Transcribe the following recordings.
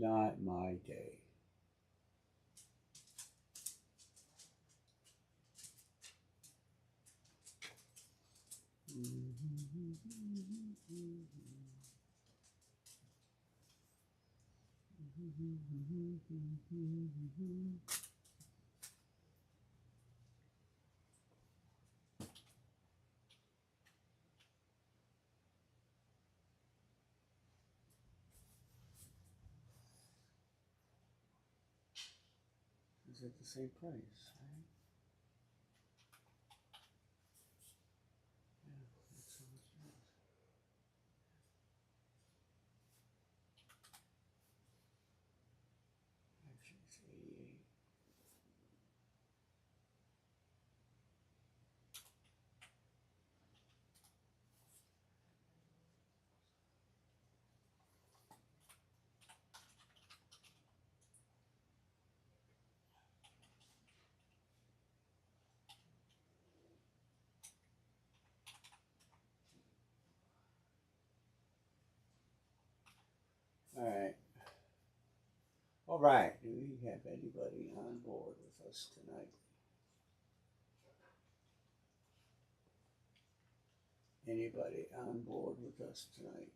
Not my day. Is it the same price? Right? Yeah, that's how much it is. Actually, it's 88. All right. All right. Do we have anybody on board with us tonight? Anybody on board with us tonight?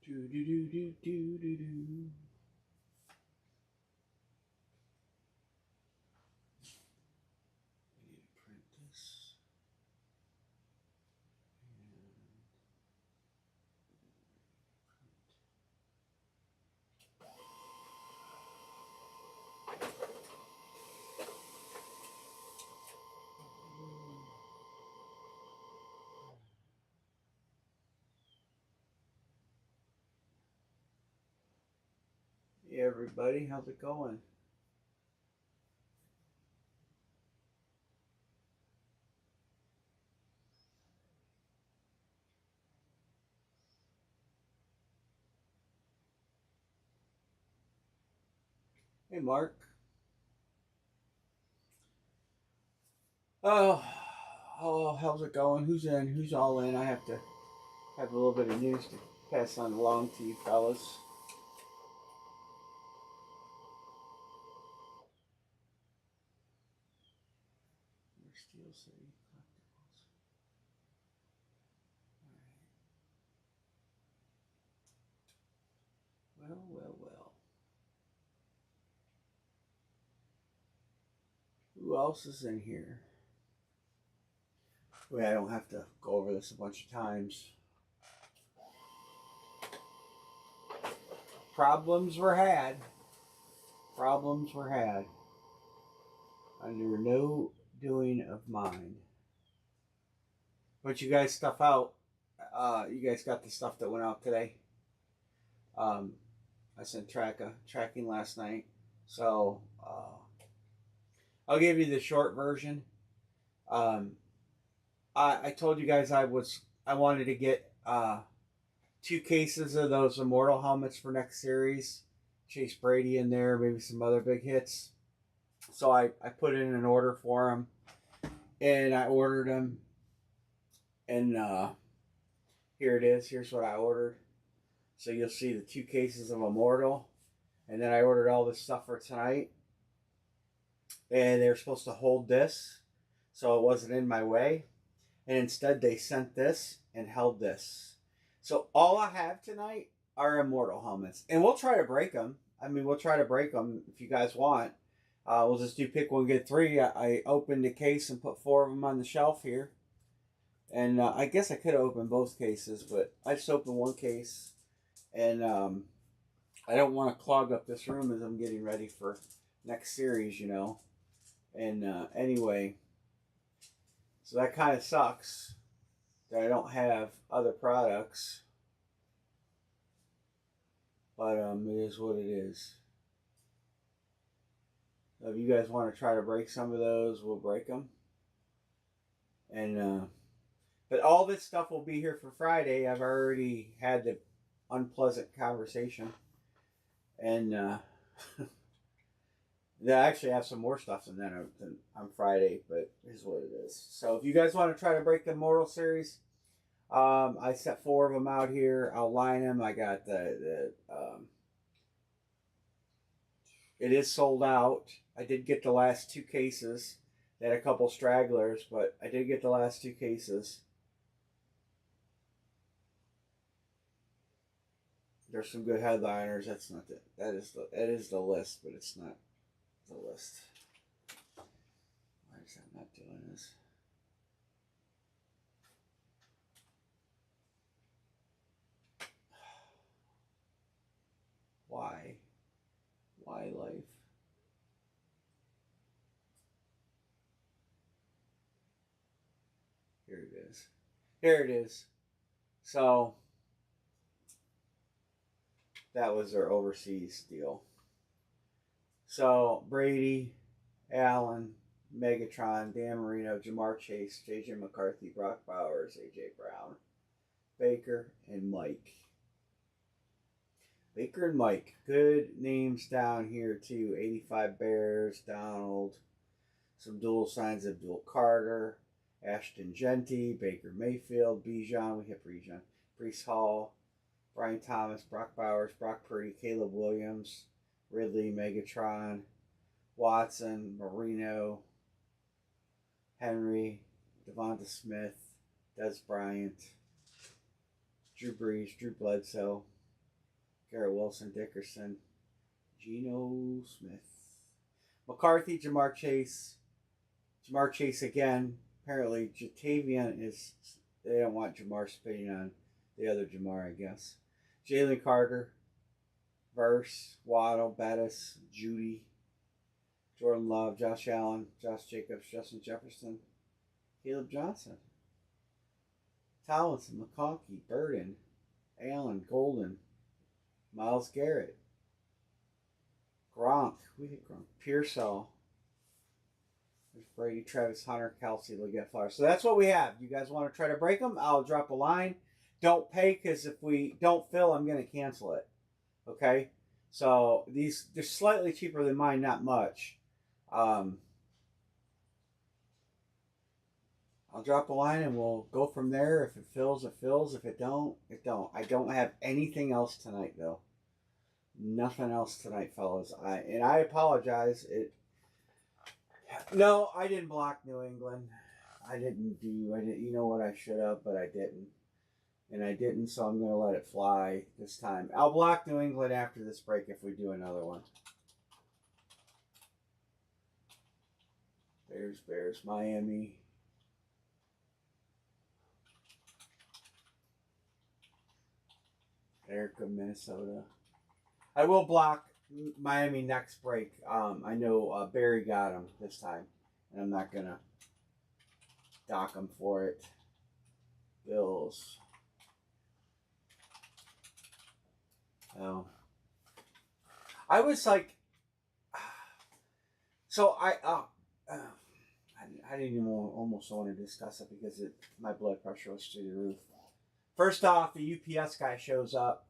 Do do do do do do do. I need to print this. Hey everybody, how's it going? Hey Mark. Oh, oh, how's it going? Who's in? Who's all in? I have to have a little bit of news to pass on along to you fellas. Steel City collectibles. All right. Well. Who else is in here? Wait, I don't have to go over this a bunch of times. Problems were had. Problems were had. Under no doing of mine. But you guys stuff out. You guys got the stuff that went out today. I sent tracking last night. So I'll give you the short version. Um, I told you guys I wanted to get 2 cases of those Immortal helmets for next series. Chase Brady in there, maybe some other big hits. So I put in an order for them, and I ordered them, and here it is. Here's what I ordered. So you'll see the 2 cases of Immortal, and then I ordered all this stuff for tonight, and they were supposed to hold this, so it wasn't in my way, and instead they sent this and held this. So all I have tonight are Immortal helmets, and we'll try to break them. I mean, we'll try to break them if you guys want. We'll just do pick one, get three. I opened a case and put 4 of them on the shelf here. And I guess I could have opened both cases, but I just opened one case. And I don't want to clog up this room as I'm getting ready for next series, you know. And anyway, so that kind of sucks that I don't have other products. But it is what it is. So if you guys want to try to break some of those, we'll break them. And but all this stuff will be here for Friday. I've already had the unpleasant conversation, and I actually have some more stuff than that on Friday, but here's what it is. So if you guys want to try to break the Mortal series, I set 4 of them out here. I'll line them. I got it is sold out. I did get the last 2 cases. They had a couple stragglers, but I did get the last 2 cases. There's some good headliners. That's not the, that is the list, but it's not the list. Why is that not doing this? Why? Why life? Here it is. Here it is. So that was their overseas deal. So Brady, Allen, Megatron, Dan Marino, Jamar Chase, JJ McCarthy, Brock Bowers, AJ Brown, Baker, and Mike. Baker and Mike. Good names down here too. 85 Bears, Donald. Some dual signs of Abdul Carter, Ashton Genty, Baker Mayfield, Bijan. We hit Bijan. Brees Hall, Brian Thomas, Brock Bowers, Brock Purdy, Caleb Williams, Ridley, Megatron, Watson, Marino, Henry, Devonta Smith, Des Bryant, Drew Brees, Drew Bledsoe, Garrett Wilson, Dickerson, Geno Smith, McCarthy, Jamar Chase again. Apparently, Jatavian is, they don't want Jamar spitting on the other Jamar, I guess. Jalen Carter, Verse, Waddle, Bettis, Judy, Jordan Love, Josh Allen, Josh Jacobs, Justin Jefferson, Caleb Johnson, Townsend, McConkey, Burden, Allen, Golden, Myles Garrett, Gronk, we hit Gronk, Pearsall, there's Brady, Travis Hunter, Kelsey, Leggett, Flowers. So that's what we have. You guys want to try to break them? I'll drop a line. Don't pay, because if we don't fill, I'm going to cancel it. Okay? So these, they're slightly cheaper than mine, not much. I'll drop a line and we'll go from there. If it fills, it fills. If it don't, it don't. I don't have anything else tonight, though. Nothing else tonight, fellas. I apologize. No, I didn't block New England. I didn't. You know what, I should have, but I didn't. And I didn't, so I'm going to let it fly this time. I'll block New England after this break if we do another one. Bears, Miami. Erica, Minnesota. I will block Miami next break. I know Barry got him this time, and I'm not going to dock him for it. Bills. Oh. I was like, so I didn't even almost want to discuss it because my blood pressure was through the roof. First off, the UPS guy shows up.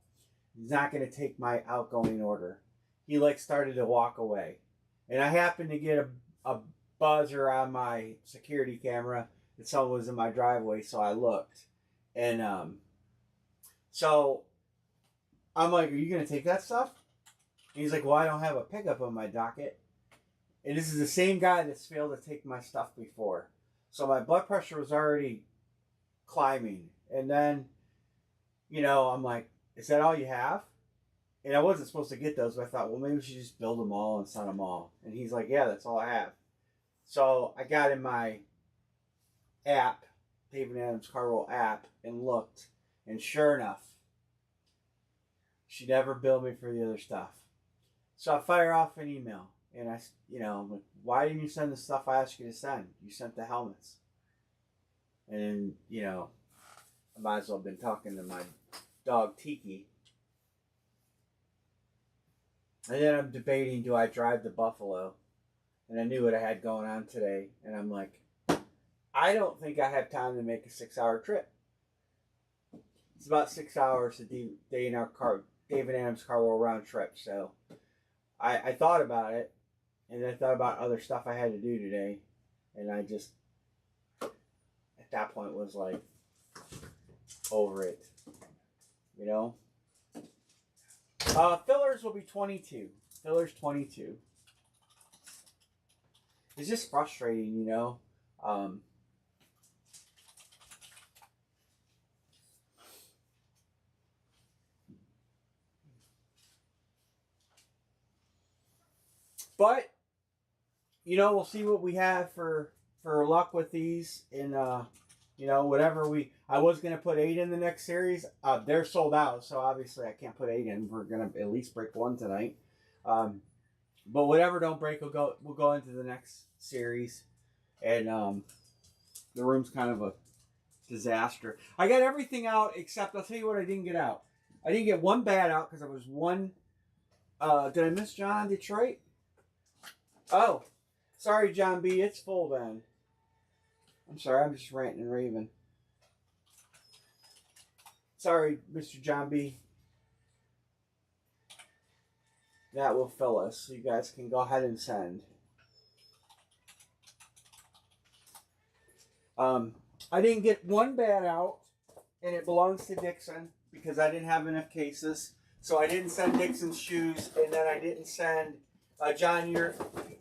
He's not going to take my outgoing order. He started to walk away. And I happened to get a buzzer on my security camera that someone was in my driveway, so I looked. And so I'm like, are you going to take that stuff? And he's like, well, I don't have a pickup on my docket. And this is the same guy that's failed to take my stuff before. So my blood pressure was already climbing. And then, I'm like, is that all you have? And I wasn't supposed to get those, but I thought, well, maybe we should just build them all and send them all. And he's like, yeah, that's all I have. So I got in my app, David Adams Carroll app, and looked. And sure enough, she never billed me for the other stuff. So I fire off an email. And I'm like, why didn't you send the stuff I asked you to send? You sent the helmets. And, I might as well have been talking to my dog Tiki. And then I'm debating, do I drive to Buffalo and I knew what I had going on today. And I'm like, I don't think I have time to make a 6-hour trip. It's about 6 hours to day in our car, Dave and Adam's car round trip. So I thought about it, and I thought about other stuff I had to do today, and I just at that point was like over it, you know. Fillers will be 22. Fillers 22. It's just frustrating, you know. But you know, we'll see what we have for luck with these. And you know, whatever I was gonna put 8 in the next series. They're sold out, so obviously I can't put 8 in. We're gonna at least break 1 tonight. But whatever don't break, we'll go into the next series. And the room's kind of a disaster. I got everything out except I'll tell you what I didn't get out. I didn't get one bat out because I was one. Did I miss John Detroit? Oh, sorry, John B. It's full then. I'm sorry, I'm just ranting and raving. Sorry, Mr. John B. That will fill us, so you guys can go ahead and send. I didn't get one bat out, and it belongs to Dixon because I didn't have enough cases. So I didn't send Dixon's shoes, and then I didn't send John.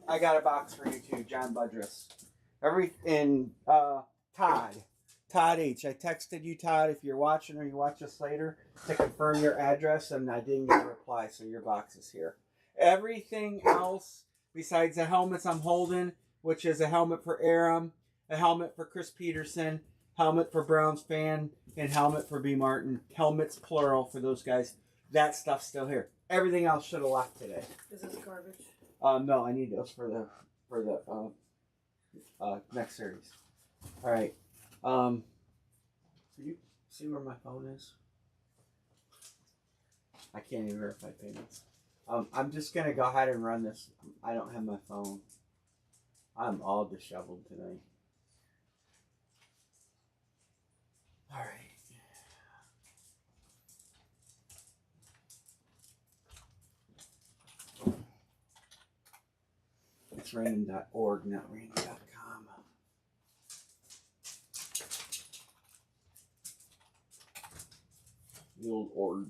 I got a box for you too, John Budress. Todd H. I texted you, Todd, if you're watching or you watch this later, to confirm your address, and I didn't get a reply, so your box is here. Everything else, besides the helmets I'm holding, which is a helmet for Aram, a helmet for Chris Peterson, helmet for Browns fan, and helmet for B. Martin. Helmets plural for those guys. That stuff's still here. Everything else should have left today. Is this garbage? No, I need those for the next series. All right. Can you see where my phone is? I can't even verify payments. I'm just gonna go ahead and run this. I don't have my phone. I'm all disheveled tonight. All right. It's random.org, not random.com. The old org.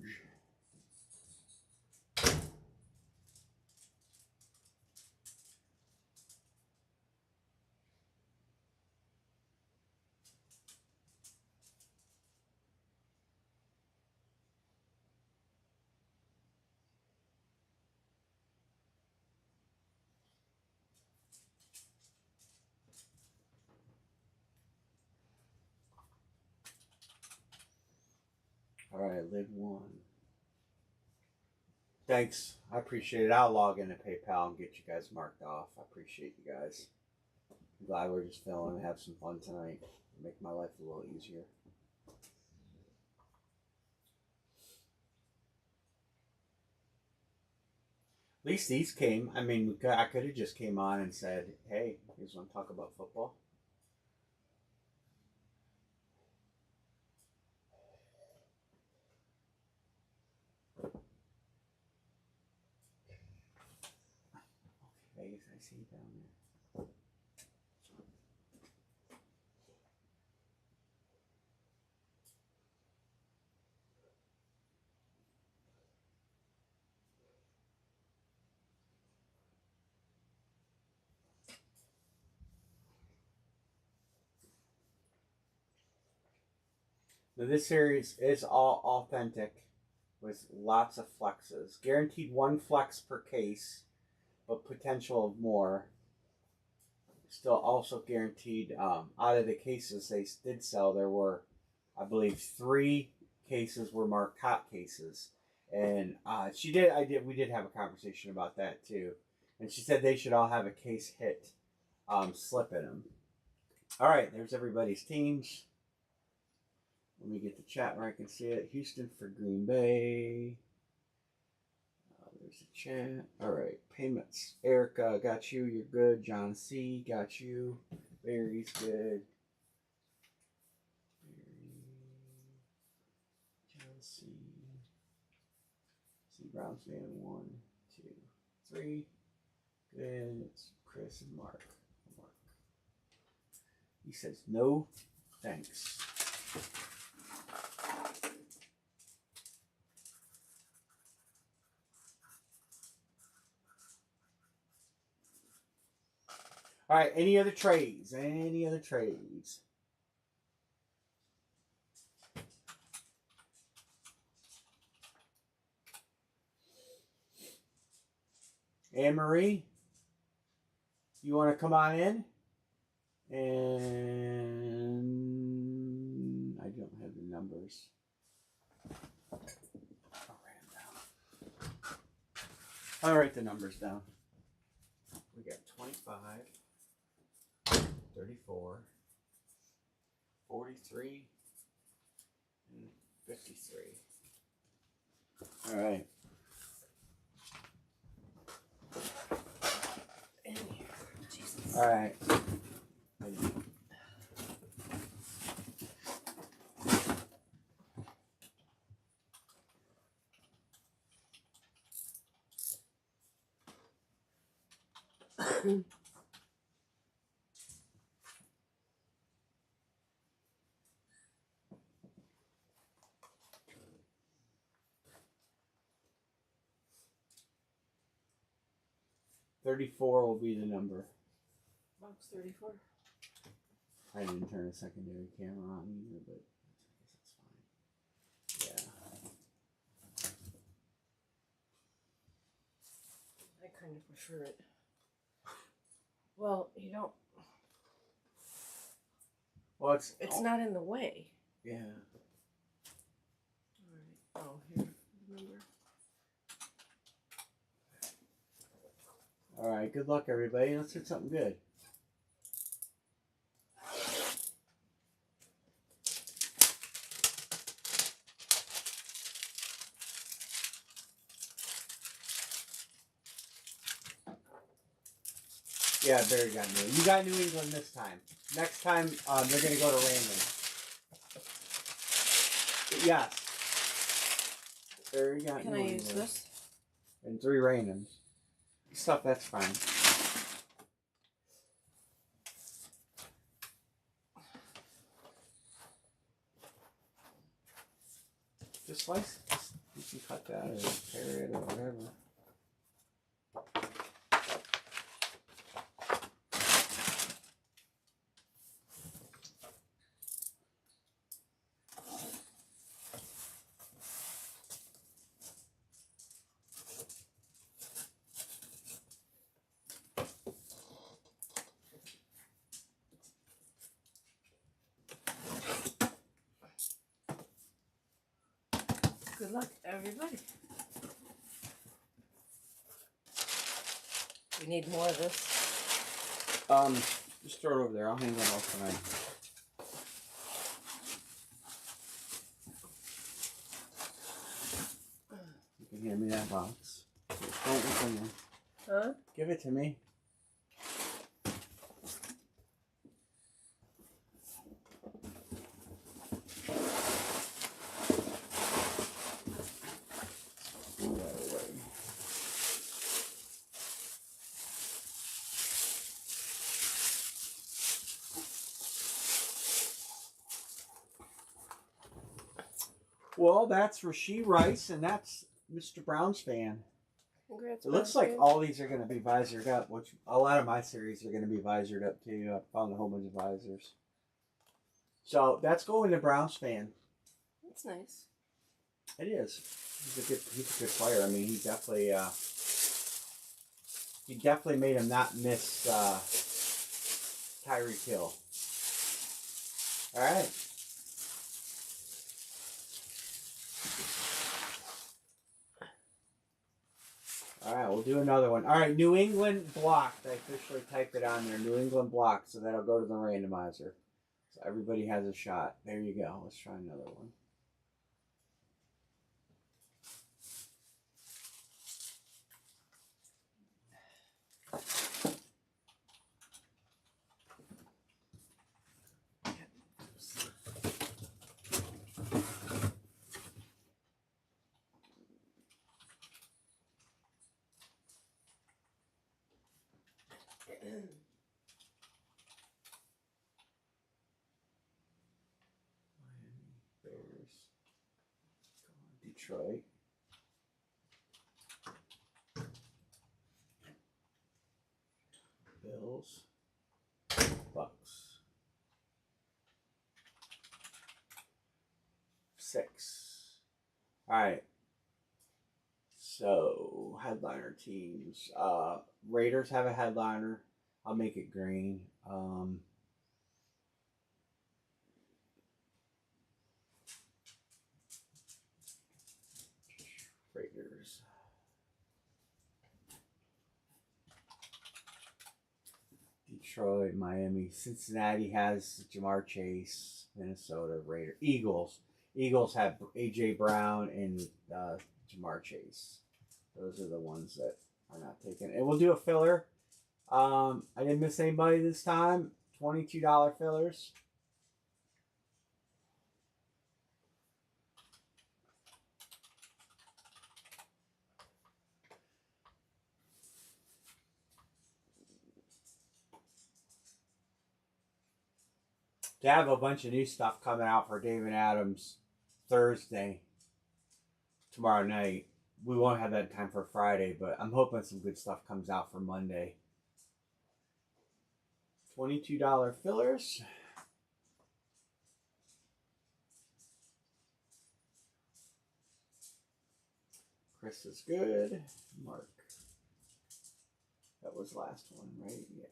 All right, lid 1. Thanks. I appreciate it. I'll log into PayPal and get you guys marked off. I appreciate you guys. I'm glad we're just filming and have some fun tonight. Make my life a little easier. At least these came. I mean, I could have just came on and said, hey, you guys want to talk about football? Vegas, I see you down there. Now this series is all authentic with lots of flexes. Guaranteed 1 flex per case, but potential of more. Still also guaranteed, out of the cases they did sell, there were, I believe, 3 cases were marked hot cases. And we did have a conversation about that too. And she said they should all have a case hit slip in them. All right, there's everybody's teams. Let me get the chat where I can see it. Houston for Green Bay. There's the chat. All right, payments. Erica, got you. You're good. John C, got you. Barry's good. Barry, John C. C Brown's fan 1, 2, 3. Good. It's Chris and Mark. He says no, thanks. All right, any other trades? Any other trades? Anne Marie, you want to come on in? And I don't have the numbers. I'll write them down. I'll write the numbers down. We got 25, 34, 43, and 53. All right. Jesus. All right. $34 will be the number. Box 34. I didn't turn a secondary camera on either, but I guess that's fine. Yeah. I kind of prefer it. Well, you don't. Well, it's not in the way. Yeah. All right. Oh, here. Remember. All right. Good luck, everybody. Let's hit something good. Yeah, Barry got New. You got New England this time. Next time, they're going to go to random. Yes. Barry got Can New I England. use this? And 3 randoms. Stuff, that's fine. Just slice it. You can cut that or tear it or whatever. Good luck, everybody. We need more of this. Just throw it over there. I'll handle it all tonight. You can hand me that box. Don't open it. Huh? Give it to me. Well, that's Rasheed Rice, and that's Mr. Brown's fan. Congrats. It looks like all these are going to be visored up, which a lot of my series are going to be visored up too. I found a whole bunch of visors. So that's going to Brown's fan. That's nice. It is. He's a good player. I mean, he definitely made him not miss Tyreek Hill. All right. All right, we'll do another one. All right, New England blocked. I officially typed it on there. New England blocked, so that'll go to the randomizer. So everybody has a shot. There you go. Let's try another one. Bears. Detroit. Bills. Bucks. 6. Alright. So, headliner teams. Raiders have a headliner. I'll make it green. Raiders. Detroit, Miami, Cincinnati has Jamar Chase, Minnesota, Raiders, Eagles. Eagles have AJ Brown and Jamar Chase. Those are the ones that are not taken. And we'll do a filler. I didn't miss anybody this time. $22 fillers. They have a bunch of new stuff coming out for David Adams Thursday, tomorrow night. We won't have that in time for Friday, but I'm hoping some good stuff comes out for Monday. $22 fillers. Chris is good. Mark. That was last one, right? Yeah.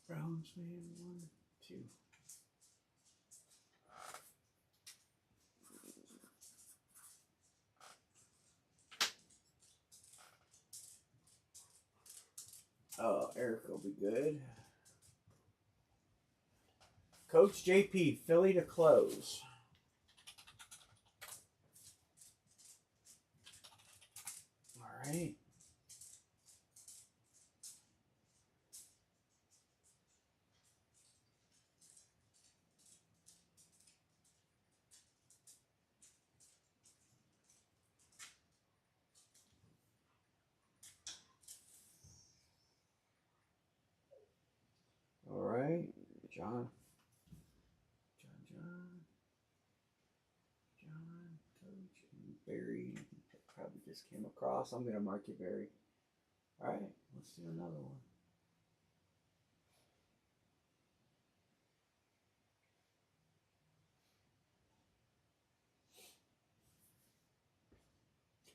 Browns, man. 1, 2. Oh, Eric will be good. Coach JP, Philly to close. All right. All right. John, Coach, and Barry. Probably just came across. I'm going to mark you, Barry. All right. Let's do another one.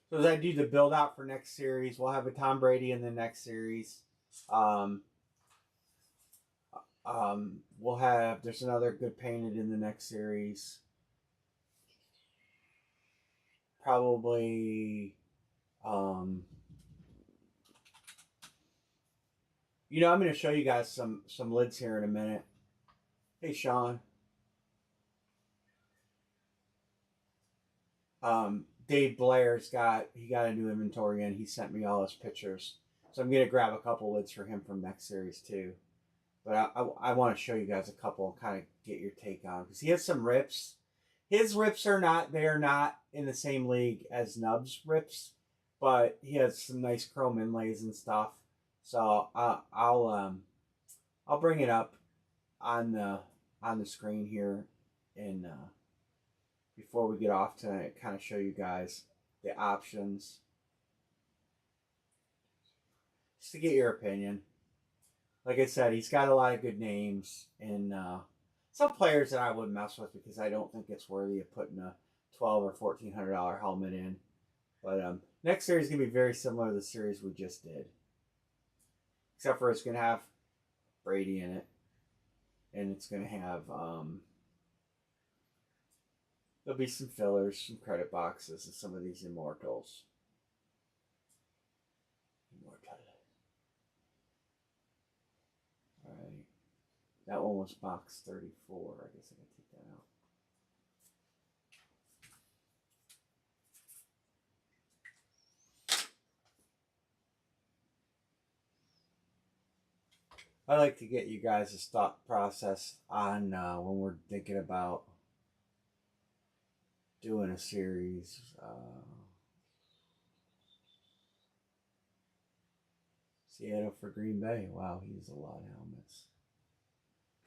So as I do the build out for next series, we'll have a Tom Brady in the next series. We'll have, there's another good painted in the next series. Probably, I'm going to show you guys some lids here in a minute. Hey, Sean. Dave Blair's got a new inventory in. He sent me all his pictures. So I'm going to grab a couple lids for him from next series too. But I want to show you guys a couple and kind of get your take on, because he has some rips. His rips are not in the same league as Nub's rips, but he has some nice chrome inlays and stuff. So I'll bring it up on the screen here, and before we get off tonight, kind of show you guys the options, just to get your opinion. Like I said, he's got a lot of good names, and some players that I wouldn't mess with because I don't think it's worthy of putting a $1,200 or $1,400 helmet in. But next series is going to be very similar to the series we just did, except for it's going to have Brady in it, and it's going to have there'll be some fillers, some credit boxes, and some of these immortals. All right. That one was box 34. I guess I can take that out. I like to get you guys' thought process on when we're thinking about doing a series. Seattle for Green Bay. Wow, he has a lot of helmets.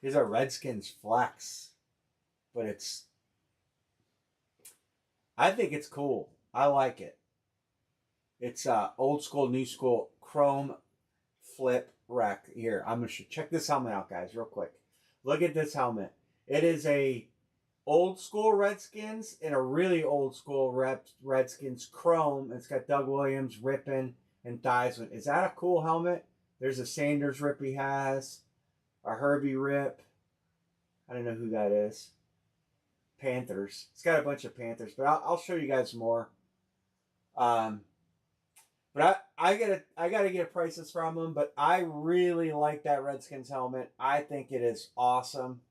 He's a Redskins flex, but I think it's cool. I like it. It's old school, new school, chrome flip rack. Here, I'm gonna check this helmet out, guys, real quick. Look at this helmet. It is a old school Redskins and a really old school Redskins chrome. It's got Doug Williams, Rippin, and Theismann. Is that a cool helmet? There's a Sanders rip he has, a Herbie rip. I don't know who that is. Panthers. It's got a bunch of Panthers, but I'll show you guys more. But I gotta get prices from them. But I really like that Redskins helmet. I think it is awesome.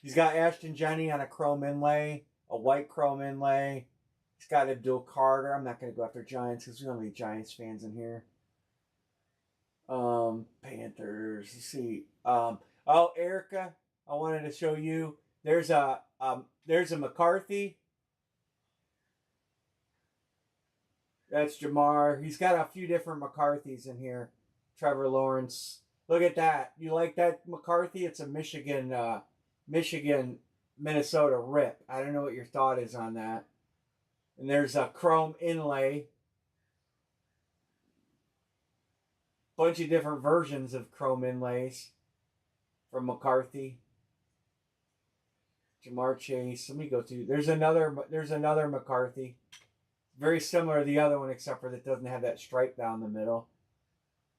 He's got Ashton Jenney on a chrome inlay, a white chrome inlay. He's got a dual Carter. I'm not gonna go after Giants because we don't have any Giants fans in here. Panthers. Let's see. Oh, Erica, I wanted to show you. There's a McCarthy. That's Jamar. He's got a few different McCarthys in here. Trevor Lawrence. Look at that. You like that McCarthy? It's a Michigan, Minnesota rip. I don't know what your thought is on that. And there's a chrome inlay. Bunch of different versions of chrome inlays from McCarthy. Jamar Chase. Let me go through. There's another McCarthy. Very similar to the other one, except for that doesn't have that stripe down the middle.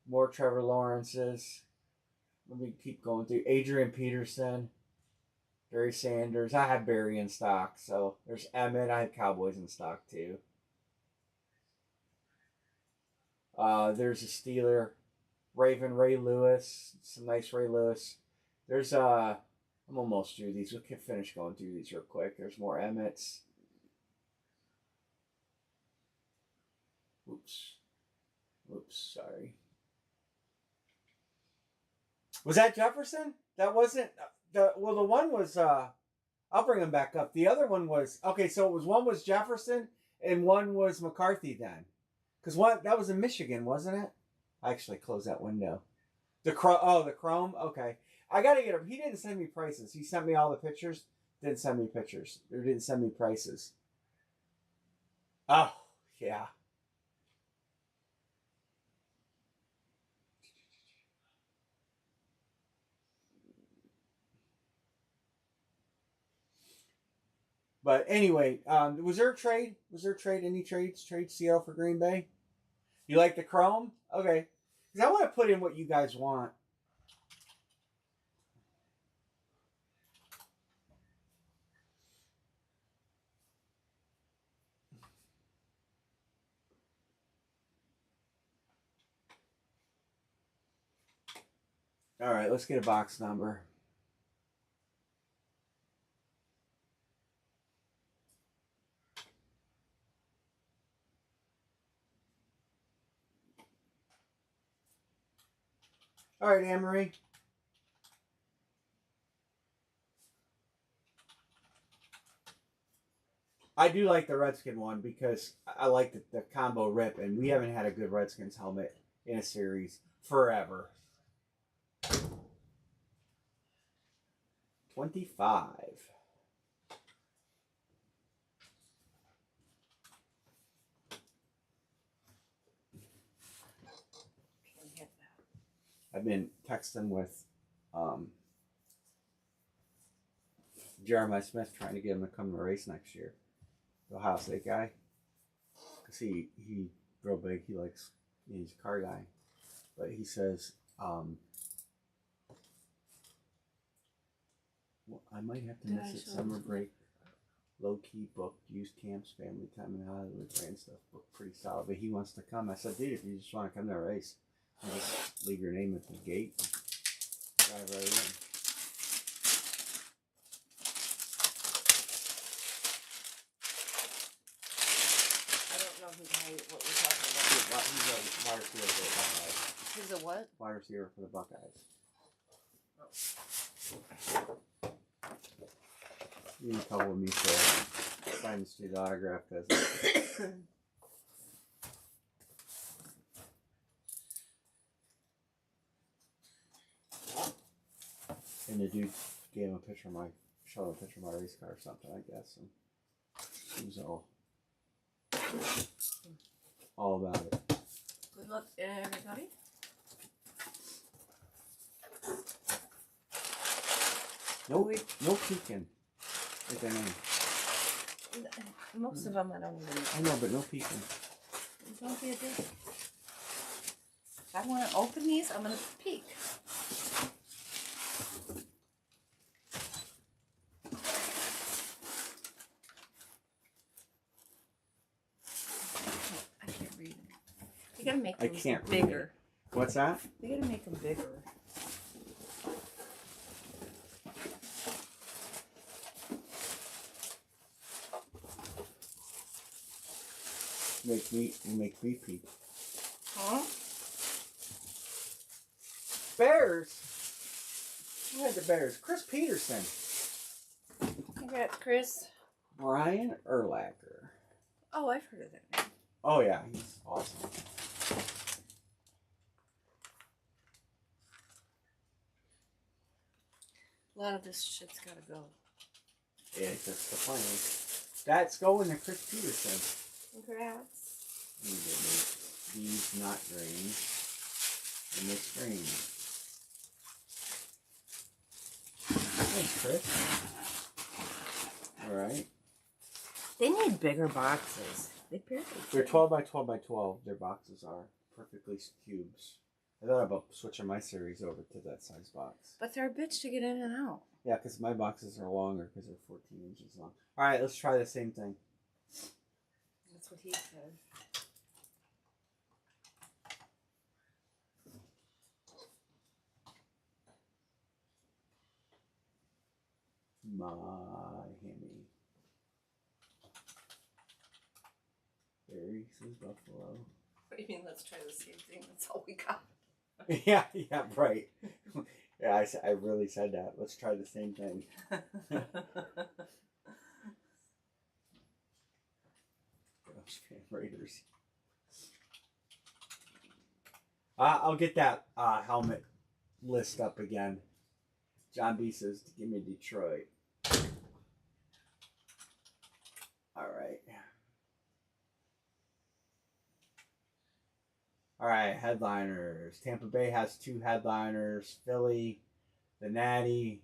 More Trevor Lawrence's. Let me keep going through. Adrian Peterson. Barry Sanders. I have Barry in stock. So there's Emmett. I have Cowboys in stock too. There's a Steeler. Raven Ray Lewis. Some nice Ray Lewis. There's I'm almost through these. We can finish going through these real quick. There's more Emmett's. Oops, sorry. Was that Jefferson? That wasn't the one was I'll bring him back up. The other one was okay, so one was Jefferson and one was McCarthy then. Because that was in Michigan, wasn't it? I actually closed that window. The Chrome? Okay. I gotta get him. He didn't send me prices. He sent me all the pictures. Didn't send me pictures. Or didn't send me prices. Oh, yeah. But anyway, was there a trade? Was there a trade? Any trades? Trade Seattle for Green Bay? You like the Chrome? Okay. Because I want to put in what you guys want. All right, let's get a box number. All right, Anne-Marie. I do like the Redskin one because I like the combo rip, and we haven't had a good Redskins helmet in a series forever. 25. I've been texting with Jeremiah Smith trying to get him to come to the race next year. The Ohio State guy. Because he real big. He's a car guy. But he says, well, I might have to miss it. Summer break. Low key booked, used camps, family time in Hollywood, and stuff. Booked pretty solid. But he wants to come. I said, dude, if you just want to come to a race, I'll just leave your name at the gate. Drive right in. know what we're talking about. He's a wide receiver for the Buckeyes. He's a what? Wide receiver for the Buckeyes. You can come with me for sign the street autograph because. And the dude gave him a picture of showed him a picture of my race car or something, I guess. And he was all about it. Good luck, everybody. No peeking. Like I mean. Most of them I don't even know. I know, but no peeking. Don't be a dick. If I want to open these, I'm going to peek. I can't read them. You got to make them bigger. What's that? You got to make them bigger. Make me peek. Huh? Bears? Who had the Bears? Chris Peterson. Congrats, Chris. Brian Urlacher. Oh, I've heard of that name. Oh yeah, he's awesome. A lot of this shit's gotta go. Yeah, that's the plan. That's going to Chris Peterson. Congrats. These not green. And this green. Thanks, Chris. Alright. They need bigger boxes. They're 12 by 12 by 12. Their boxes are perfectly cubes. I thought about switching my series over to that size box. But they're a bitch to get in and out. Yeah, because my boxes are longer because they're 14 inches long. Alright, let's try the same thing. That's what he said. Miami. Barry says Buffalo. What do you mean, let's try the same thing? That's all we got. yeah, right. Yeah, I really said that. Let's try the same thing. Raiders. I'll get that helmet list up again. John B says, give me Detroit. Alright. Alright, headliners. Tampa Bay has 2 headliners. Philly, the Natty.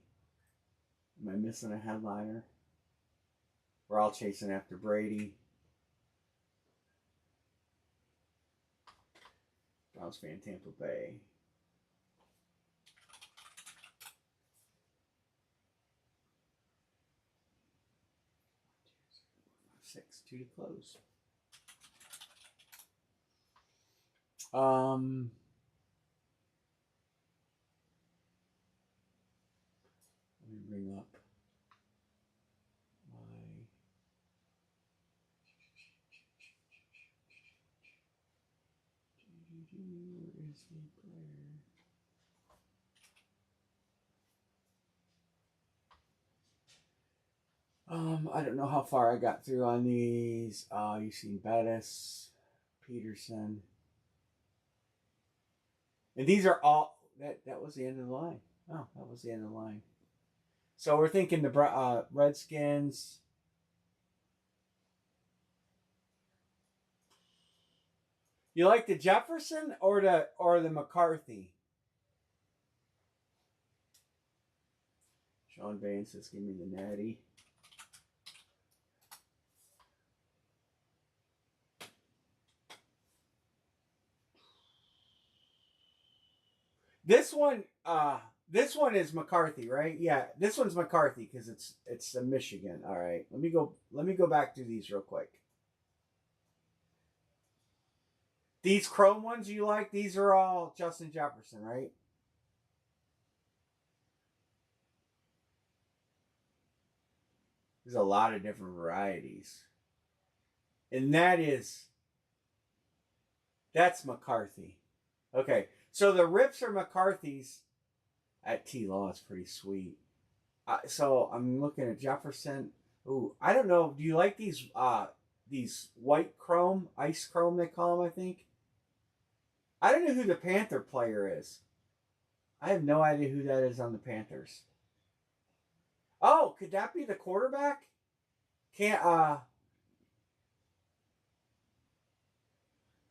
Am I missing a headliner? We're all chasing after Brady. Browns fan, Tampa Bay. Six, 2 to close. Let me bring up my where is the player? I don't know how far I got through on these. You've seen Bettis, Peterson. And these are all, that was the end of the line. Oh, that was the end of the line. So we're thinking the Redskins. You like the Jefferson or the McCarthy? Sean Bain says, give me the Natty. This one is McCarthy, right? Yeah, this one's McCarthy because it's Michigan. All right, let me go back to these real quick. These chrome ones you like? These are all Justin Jefferson, right? There's a lot of different varieties, and that is That's McCarthy. Okay, so the rips are McCarthy's at T-Law. It's pretty sweet. So I'm looking at Jefferson. Ooh, I don't know. Do you like these white chrome, ice chrome they call them? I think. I don't know who the Panther player is. I have no idea who that is on the Panthers. Oh, could that be the quarterback? Can't. I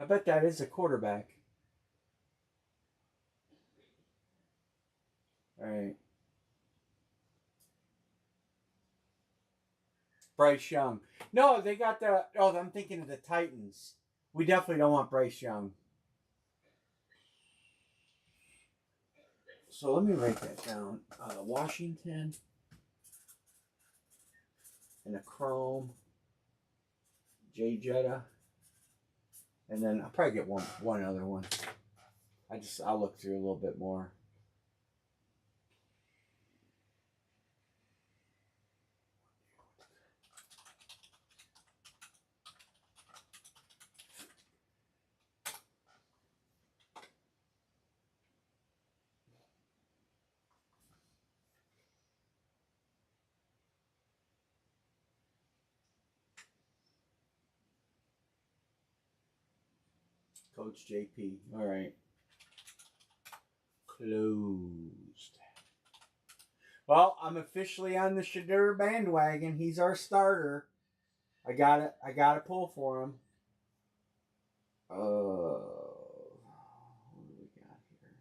bet that is a quarterback. All right. Bryce Young. No, they got the. Oh, I'm thinking of the Titans. We definitely don't want Bryce Young. So let me write that down. Washington and a Chrome, J Jetta, and then I'll probably get one other one. I'll look through a little bit more. Coach JP. All right. Closed. Well, I'm officially on the Shadur bandwagon. He's our starter. I got to pull for him. What do we got here?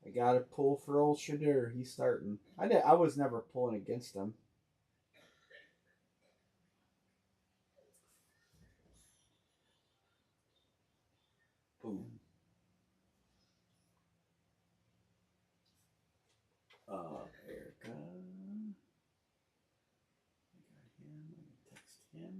I got to pull for old Shadur. He's starting. I was never pulling against him. Boom. Erica. I got him. I'm going to text him.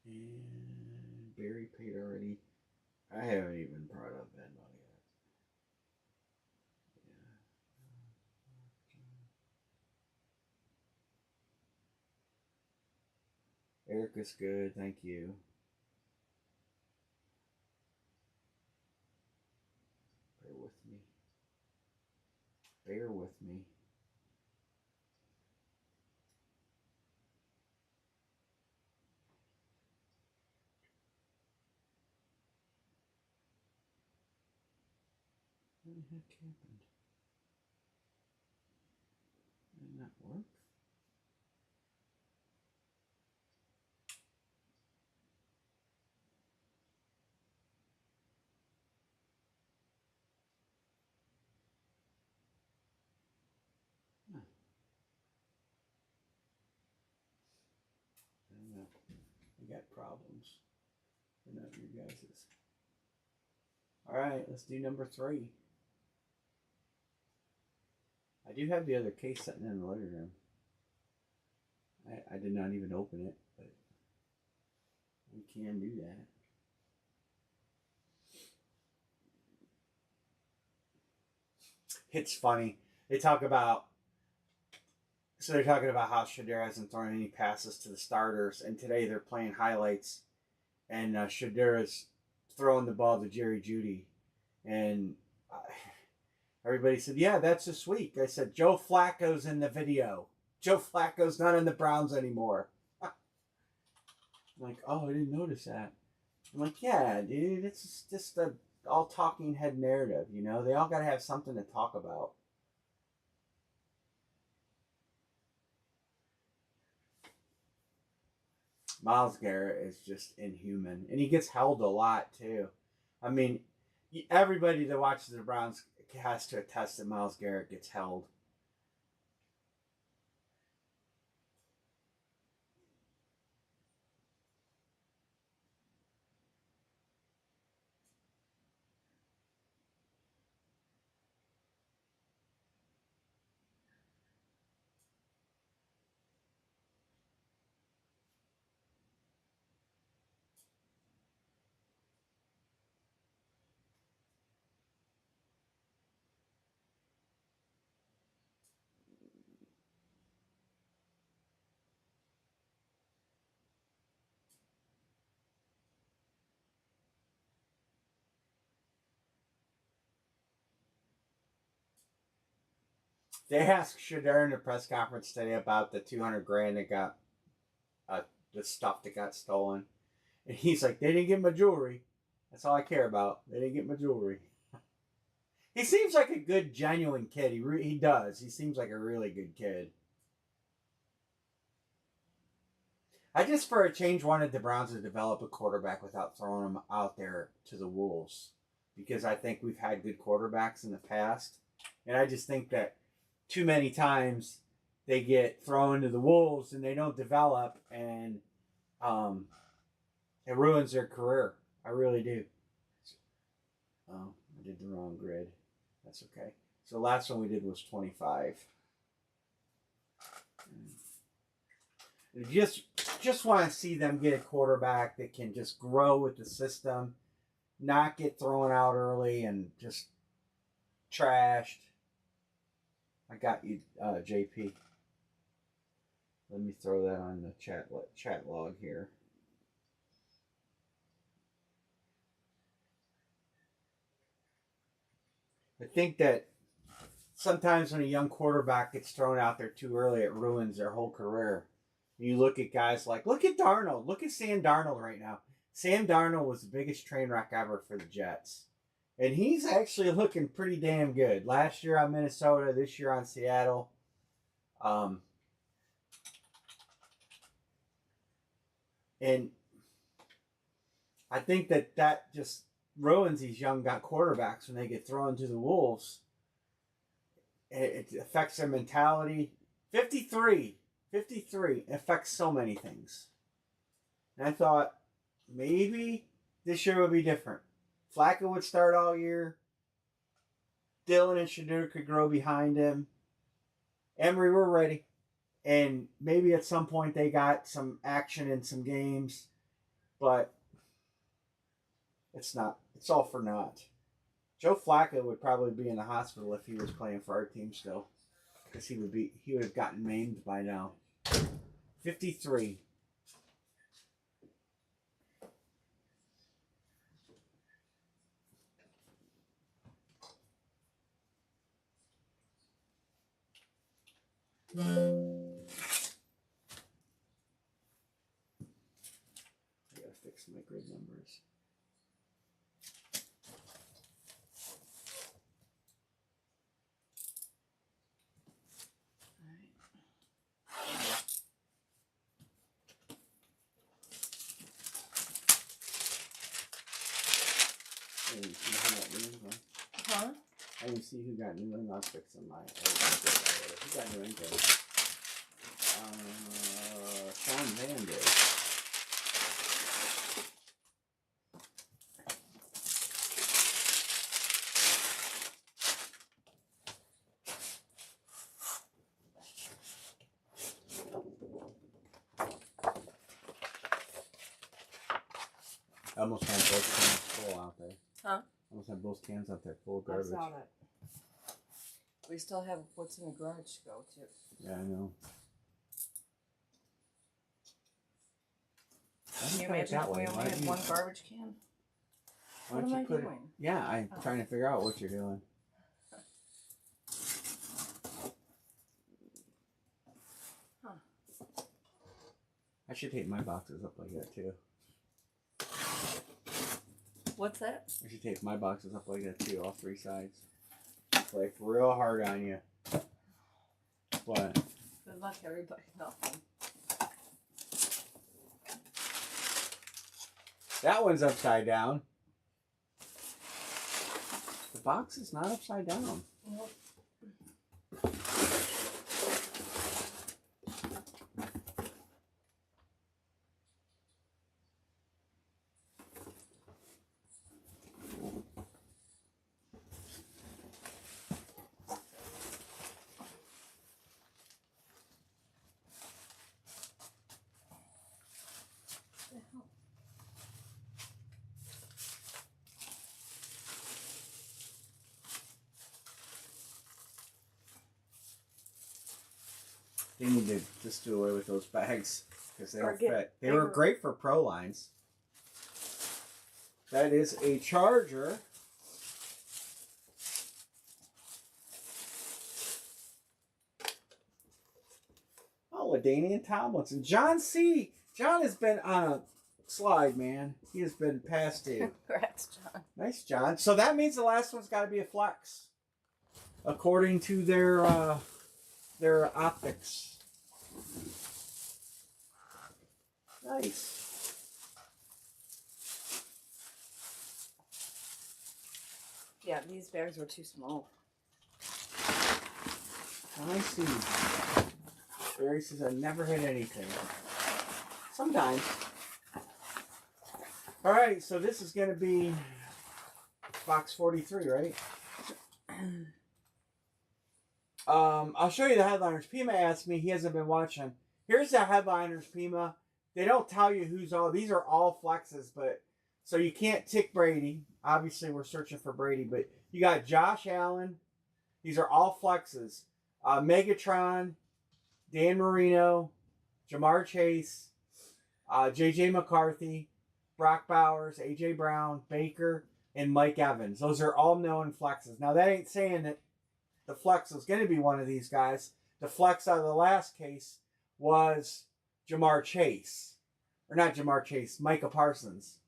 And Barry paid already. I haven't even brought up Venmo yet. Yeah. Erica's good. Thank you. Bear with me. Bear with me. What the heck happened? Did that work? Huh. I don't know. I got problems. They're not your guys's. All right, let's do number 3. I do have the other case sitting in the living room. I did not even open it, but we can do that. It's funny. They're talking about how Shadur hasn't thrown any passes to the starters, and today they're playing highlights, and Shadur is throwing the ball to Jerry Jeudy, and everybody said, "Yeah, that's this week." I said, "Joe Flacco's in the video. Joe Flacco's not in the Browns anymore." I'm like, "Oh, I didn't notice that." I'm like, "Yeah, dude, it's just a all talking head narrative. You know, they all got to have something to talk about." Myles Garrett is just inhuman, and he gets held a lot too. I mean, everybody that watches the Browns has to attest that Myles Garrett gets held. They asked Shadar in the press conference today about the 200 grand that got the stuff that got stolen, and he's like, they didn't get my jewelry. That's all I care about. They didn't get my jewelry. He seems like a good, genuine kid. He does. He seems like a really good kid. I just, for a change, wanted the Browns to develop a quarterback without throwing him out there to the Wolves, because I think we've had good quarterbacks in the past, and I just think that too many times they get thrown to the Wolves and they don't develop, and it ruins their career. I really do. Oh, I did the wrong grid. That's okay. So the last one we did was 25. Just want to see them get a quarterback that can just grow with the system, not get thrown out early and just trashed. I got you, JP. Let me throw that on the chat log here. I think that sometimes when a young quarterback gets thrown out there too early, it ruins their whole career. You look at guys like, look at Darnold. Look at Sam Darnold right now. Sam Darnold was the biggest train wreck ever for the Jets. And he's actually looking pretty damn good. Last year on Minnesota, this year on Seattle. And I think that just ruins these young quarterbacks when they get thrown to the Wolves. It affects their mentality. 53 affects so many things. And I thought maybe this year would be different. Flacco would start all year. Dylan and Shador could grow behind him. Emery were ready. And maybe at some point they got some action in some games. But it's not. It's all for naught. Joe Flacco would probably be in the hospital if he was playing for our team still. Because he would have gotten maimed by now. 53. I gotta fix my grid numbers. I didn't see who got new England. Huh? I didn't see who got New England. I was fixing my. Who got New England? Sean Van did. I almost had both cans full out there. Huh? I almost had both cans out there full of garbage. I saw that. We still have what's in the garage to go to. Yeah, I know. Can you imagine if we only had one garbage can? What am I doing? Yeah, I'm trying to figure out what you're doing. Huh. I should tape my boxes up like that too. What's that? I should tape my boxes up like that too, all three sides. Like real hard on you. What? Good luck, everybody. Nothing. That one's upside down. The box is not upside down. Nope. They need to just do away with those bags because they don't get fit. They bigger. were great for pro lines. That is a Charger. Danian Tomlinson. John C. John has been on a slide, man. He has been past due. Congrats, John. Nice, John. So that means the last one's got to be a flex, according to their optics. Nice. Yeah, these bags were too small. I see. Barry says I never hit anything. Sometimes. All right, so this is going to be box 43, right? I'll show you the headliners. Pima asked me, he hasn't been watching. Here's the headliners, Pima. They don't tell you who's all. These are all flexes, but so you can't tick Brady. Obviously, we're searching for Brady, but you got Josh Allen. These are all flexes. Megatron, Dan Marino, Jamar Chase, J.J. McCarthy, Brock Bowers, A.J. Brown, Baker, and Mike Evans. Those are all known flexes. Now, that ain't saying that the flex was going to be one of these guys. The flex out of the last case was Jamar Chase. Or not Jamar Chase, Micah Parsons.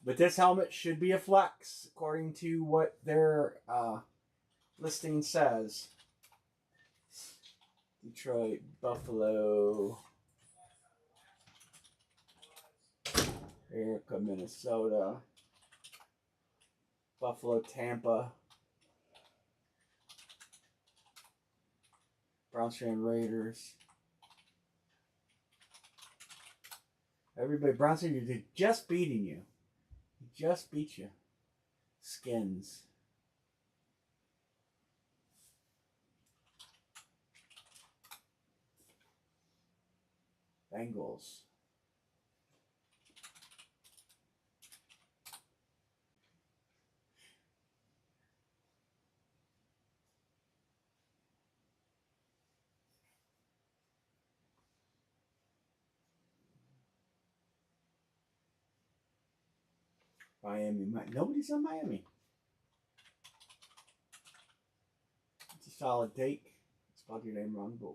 But this helmet should be a flex, according to what their listing says. Detroit, Buffalo, Erica, Minnesota, Buffalo, Tampa, Brownstrand Raiders. Everybody, Brownstrand, they're just beating you. He just beat you. Skins. Bengals. Miami. Nobody's on Miami. It's a solid take. Spelled your name wrong, but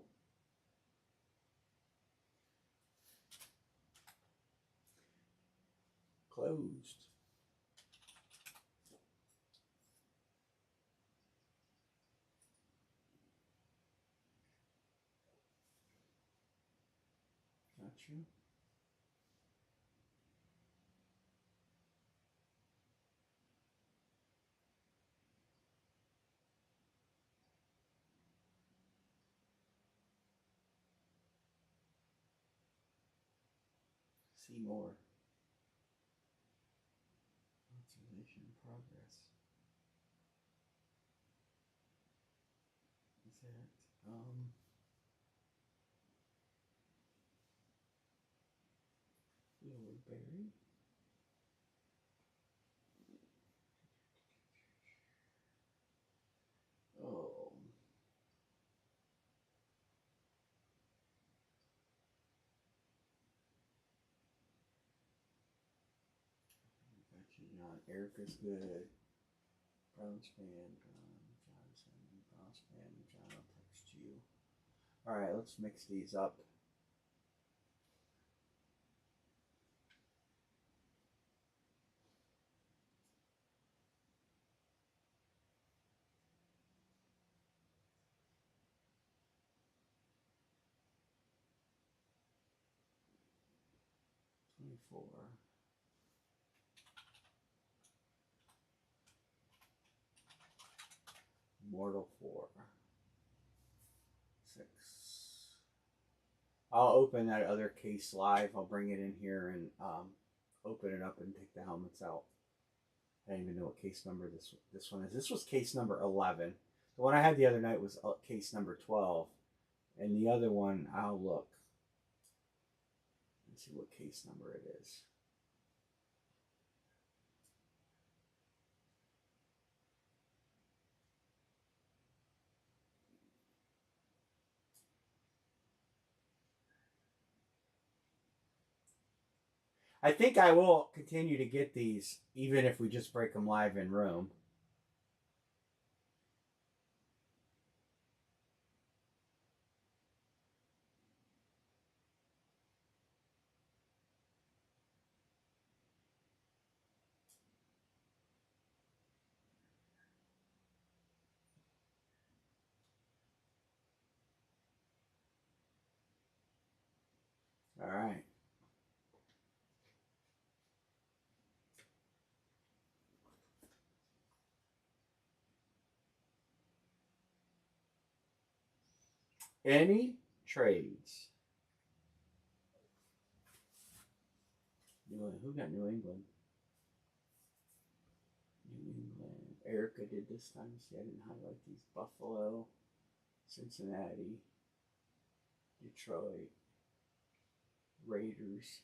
closed. Not true. See more. Observation in progress. Is that Berry? Oh. Erica's good. Browns fan, Johnson, Browns fan, John will text you. Alright, let's mix these up. Four. Mortal 4. 6. I'll open that other case live. I'll bring it in here and open it up and take the helmets out. I don't even know what case number this one is. This was case number 11. The one I had the other night was case number 12. And the other one, I'll look. Let's see what case number it is. I think I will continue to get these, even if we just break them live in room. Any trades? Who got New England? New England. Erica did this time. See, I didn't highlight these. Buffalo, Cincinnati, Detroit, Raiders,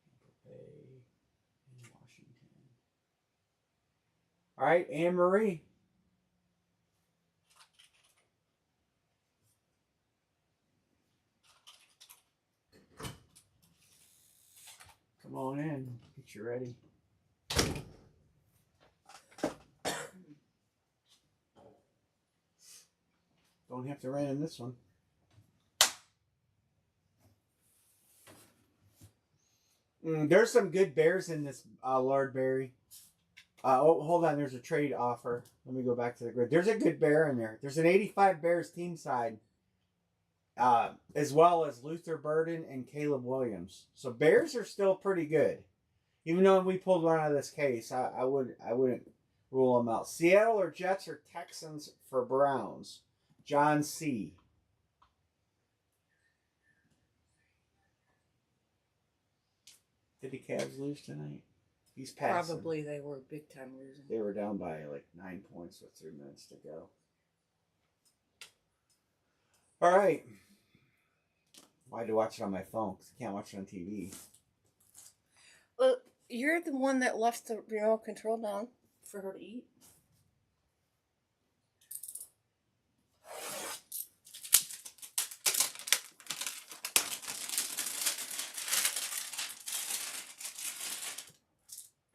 Tampa Bay, and Washington. All right, Anne Marie. Come on in. Get you ready. Don't have to run in this one. There's some good bears in this, Lord Barry. Hold on. There's a trade offer. Let me go back to the grid. There's a good bear in there. There's an 85 Bears team side, as well as Luther Burden and Caleb Williams. So Bears are still pretty good. Even though we pulled one out of this case, I wouldn't rule them out. Seattle or Jets or Texans for Browns. John C. Did the Cavs lose tonight? He's passing. Probably they were big time losing. They were down by like 9 points with 3 minutes to go. All right. Why do I watch it on my phone? Because I can't watch it on TV. Well, you're the one that left the remote control down for her to eat.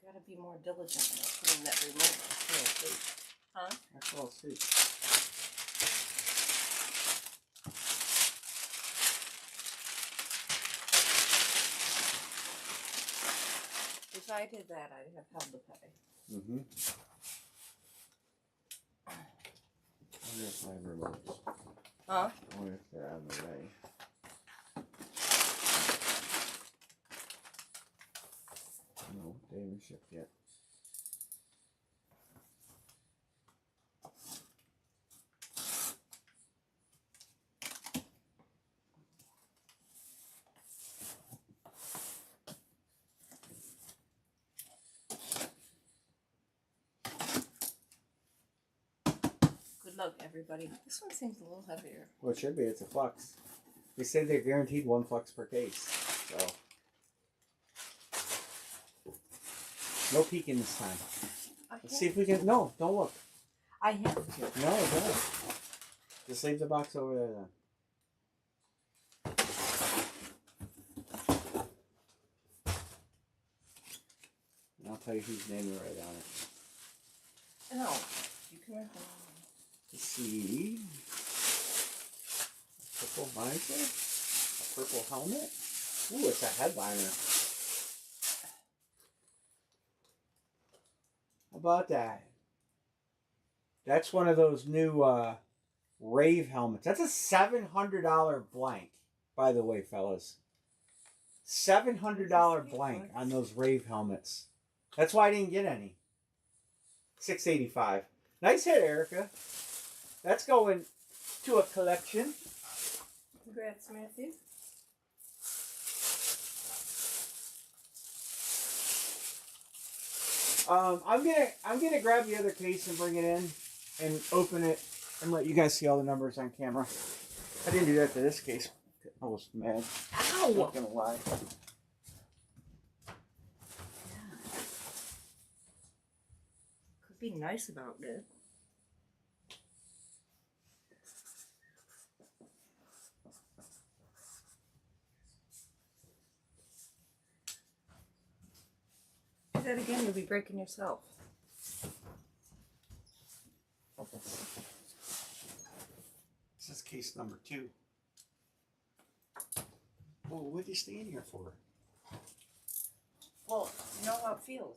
Gotta be more diligent about putting that remote control asleep. Huh? I fell asleep. If I did that, I'd have held the pay. Mm-hmm. I wonder if my remotes. Huh? I wonder if they're out of the way. No, they haven't shipped yet. Good luck, everybody. This one seems a little heavier. Well, it should be. It's a flux. They say they're guaranteed 1 flux per case. So. No peeking this time. Let's see if we can. No, don't look. I have to. No, don't. Just leave the box over there then. And I'll tell you whose name is right on it. No, you can write them Let's see. A purple visor? A purple helmet? Ooh, it's a headliner. How about that? That's one of those new Rave helmets. That's a $700 blank, by the way, fellas. $700 blank on those Rave helmets. That's why I didn't get any. $685. Nice hit, Erica. That's going to a collection. Congrats, Matthew. I'm gonna grab the other case and bring it in and open it and let you guys see all the numbers on camera. I didn't do that to this case. I was mad. Ow! I'm not gonna lie. Could be nice about it. Do that again, you'll be breaking yourself. This is case number 2. Well, what are you staying here for? Well, you know how it feels.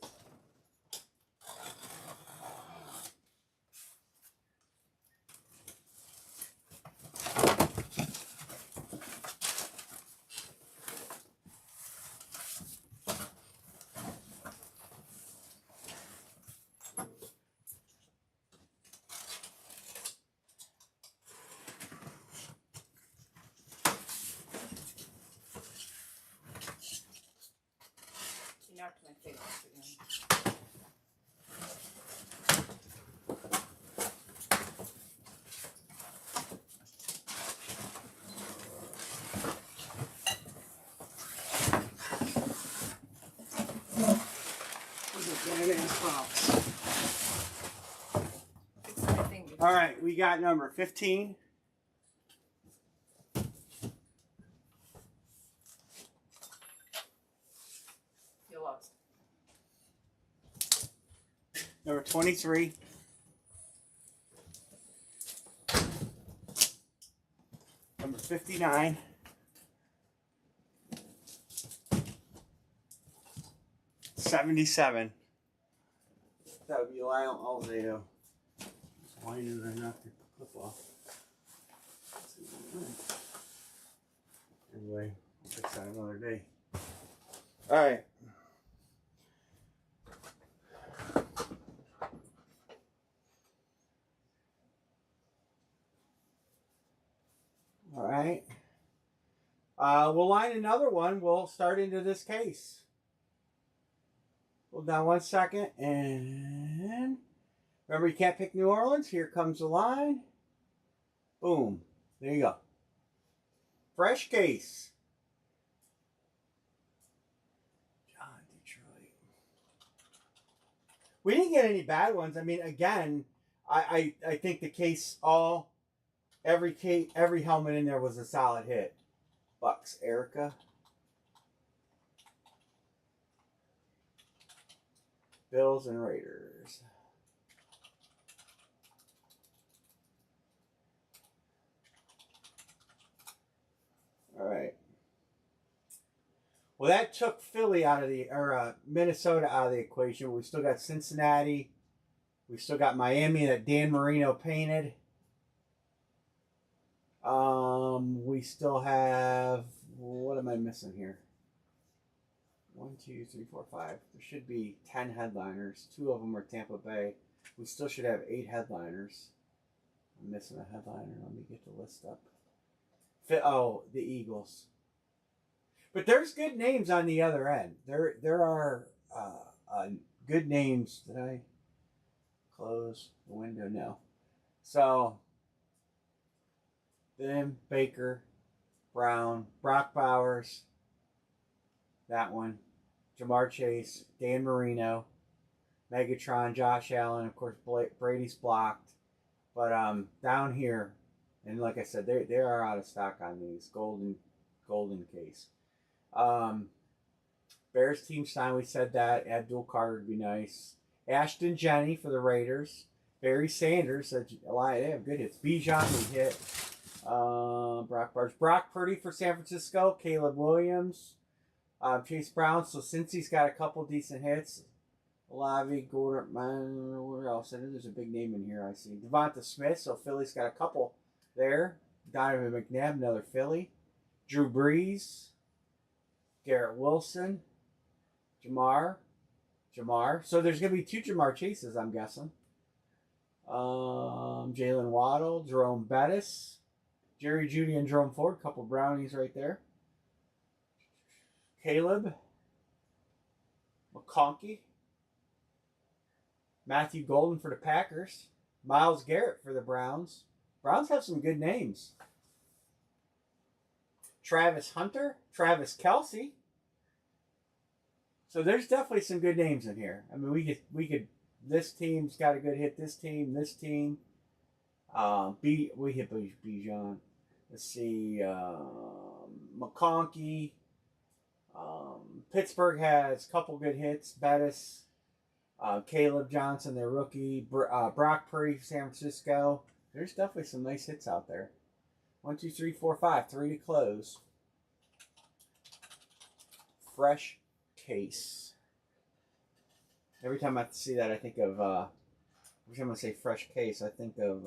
ass box. Fix my finger. All right, we got number 15. You lost. Number 23. Number 59. $77. That would be Lyle Alzado. Why did I knock the clip off? Anyway, I'll fix that another day. Alright. Alright. We'll line another one. We'll start into this case. Hold down 1 second, and remember, you can't pick New Orleans. Here comes the line. Boom. There you go. Fresh case. John, Detroit. We didn't get any bad ones. I mean, again, I think the case every helmet in there was a solid hit. Bucks, Erica. Bills and Raiders. All right. Well, that took Philly out of the, or Minnesota out of the equation. We still got Cincinnati. We still got Miami that Dan Marino painted. We still have, what am I missing here? 1, 2, 3, 4, 5. There should be 10 headliners. 2 of them are Tampa Bay. We still should have 8 headliners. I'm missing a headliner. Let me get the list up. Oh, the Eagles. But there's good names on the other end. There are good names. Did I close the window? No. So, them, Baker, Brown, Brock Bowers, that one, Jamar Chase, Dan Marino, Megatron, Josh Allen. Of course, Brady's blocked. But down here, and like I said, they are out of stock on these golden case. Bears team sign, we said that. Abdul Carter would be nice. Ashton Jenny for the Raiders. Barry Sanders, they have good hits. Bijan we hit. Brock Purdy for San Francisco. Caleb Williams. Chase Brown. So since he's got a couple decent hits. Olavi, Gordon, where else? I know there's a big name in here I see. Devonta Smith. So Philly's got a couple there. Donovan McNabb, another Philly. Drew Brees. Garrett Wilson. Jamar. So there's going to be 2 Jamar Chases, I'm guessing. Jalen Waddle. Jerome Bettis. Jerry Jeudy and Jerome Ford. Couple brownies right there. Caleb. McConkey. Matthew Golden for the Packers. Myles Garrett for the Browns. Browns have some good names. Travis Hunter. Travis Kelce. So there's definitely some good names in here. I mean, we could. This team's got a good hit. This team. We hit Bijan. Let's see. McConkey. Pittsburgh has a couple good hits. Bettis. Caleb Johnson, their rookie. Brock Purdy, San Francisco. There's definitely some nice hits out there. 1, 2, 3, 4, 5. 3 to close. Fresh case. Every time I see that, I think of, every time I say fresh case, I think of,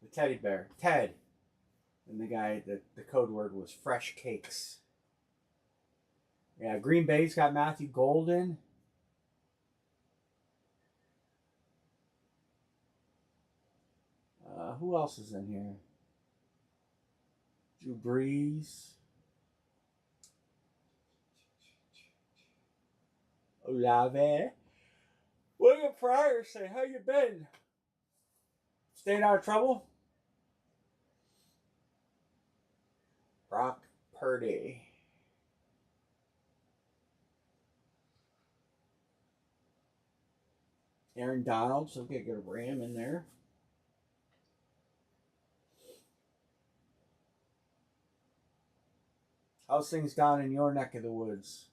the teddy bear, Ted. And the guy, the code word was fresh cakes. Yeah, Green Bay's got Matthew Golden. Who else is in here? Drew Brees. Olave. William Pryor say, how you been? Staying out of trouble? Brock Purdy. Aaron Donald, so get a good Ram in there. How's things down in your neck of the woods?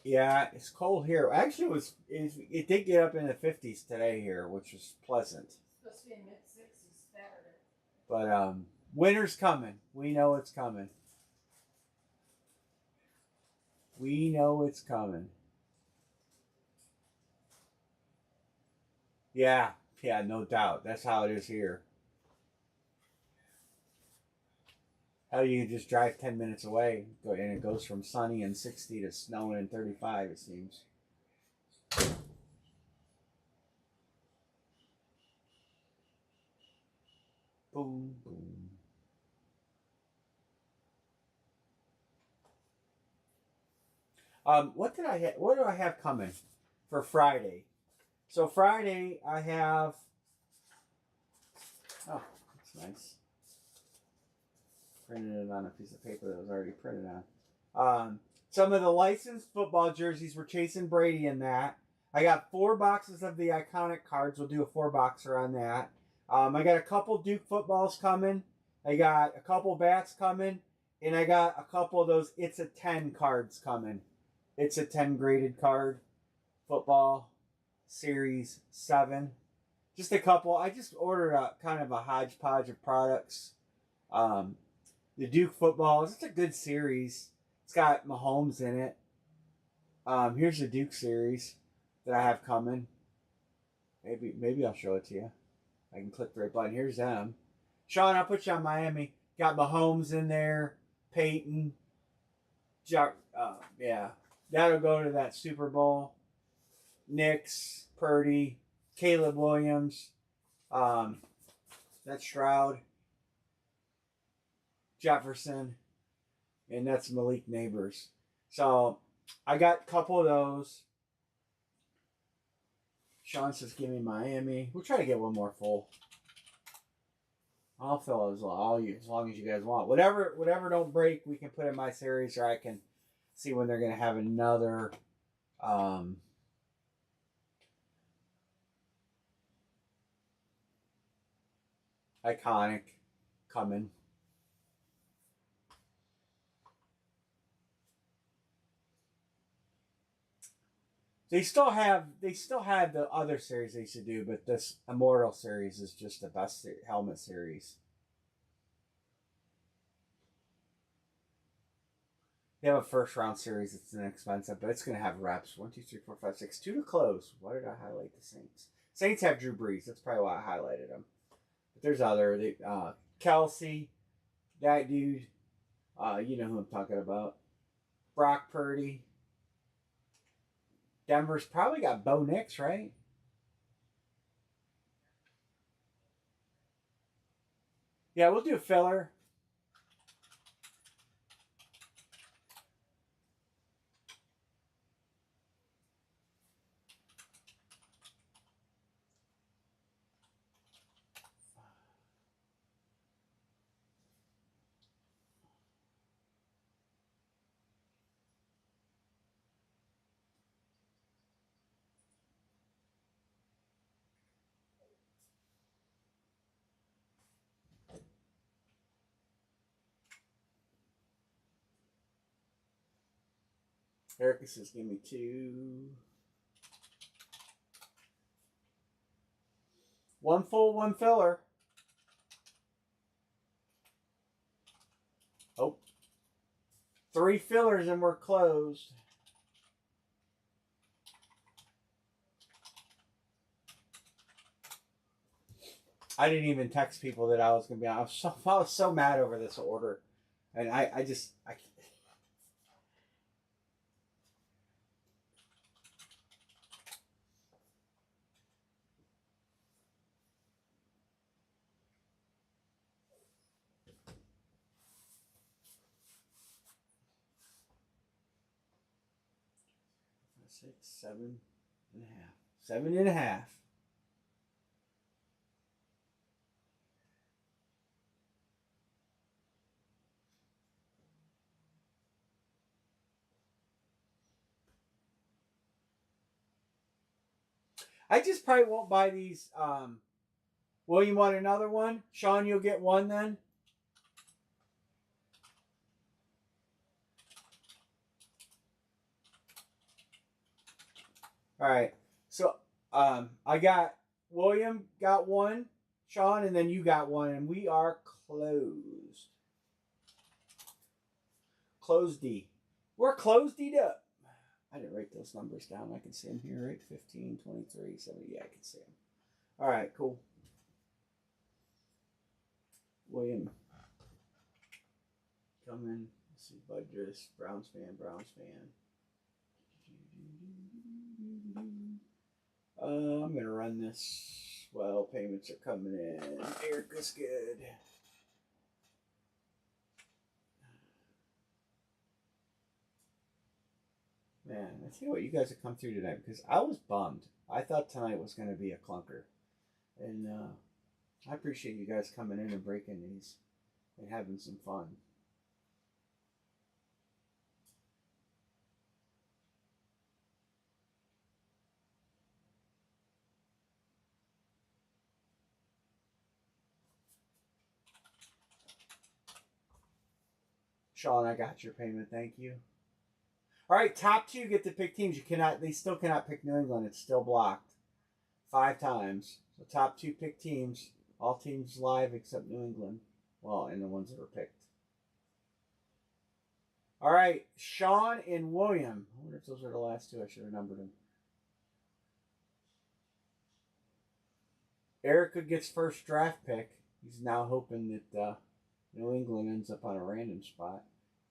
Yeah, it's cold here. Actually, it did get up in the 50s today here, which was pleasant. It's supposed to be mid-60s Saturday. But winter's coming. We know it's coming. We know it's coming. Yeah, no doubt. That's how it is here. How you can just drive 10 minutes away, and it goes from sunny and 60 to snowing and 35, it seems. Boom, boom. What do I have coming for Friday? So Friday I have. Oh, that's nice. Printed it on a piece of paper that was already printed on. Some of the licensed football jerseys, we're chasing Brady in that. I got 4 boxes of the iconic cards. We'll do a 4-boxer on that. I got a couple Duke footballs coming. I got a couple bats coming. And I got a couple of those It's a 10 cards coming. It's a 10 graded card. Football Series 7. Just a couple. I just ordered a kind of a hodgepodge of products. The Duke footballs. It's a good series. It's got Mahomes in it. Here's the Duke series that I have coming. Maybe I'll show it to you. I can click the right button. Here's them. Sean, I'll put you on Miami. Got Mahomes in there. Peyton. Yeah. That'll go to that Super Bowl. Knicks. Purdy. Caleb Williams. That's Stroud. Jefferson. And that's Malik Neighbors. So I got a couple of those. Sean says, give me Miami. We'll try to get one more full. I'll fill as long as you guys want. Whatever don't break, we can put in my series, or I can see when they're going to have another iconic coming. They still have the other series they should do, but this Immortal series is just the best helmet series. They have a first round series. It's inexpensive, but it's going to have reps. 1, 2, 3, 4, 5, 6. 2 to close. Why did I highlight the Saints? Saints have Drew Brees. That's probably why I highlighted them. But there's other. Kelsey, that dude. You know who I'm talking about. Brock Purdy. Denver's probably got Bo Nix, right? Yeah, we'll do a filler. Erica says, give me 2. 1 full, 1 filler. Oh. 3 fillers and we're closed. I didn't even text people that I was going to be on. I was so mad over this order. And I can't. 6, 7. and a half. 7.5. I just probably won't buy these. William, want another one? Sean, you'll get one then? All right. So I got William got one, Sean, and then you got one, and we are closed. Closed D. We're closed D up. I didn't write those numbers down. I can see them here, right? 15, 23, 70. Yeah, I can see them. All right, cool. William. Come in. Let's see. Budgers. Browns fan. I'm going to run this. Well, payments are coming in. Erica's good. Man, I tell you what, you guys have come through tonight because I was bummed. I thought tonight was going to be a clunker. And I appreciate you guys coming in and breaking these and having some fun. Sean, I got your payment. Thank you. All right, top two get to pick teams. They still cannot pick New England. It's still blocked 5 times. So top two pick teams. All teams live except New England. Well, and the ones that were picked. All right, Sean and William. I wonder if those are the last two. I should have numbered them. Erica gets first draft pick. He's now hoping that New England ends up on a random spot.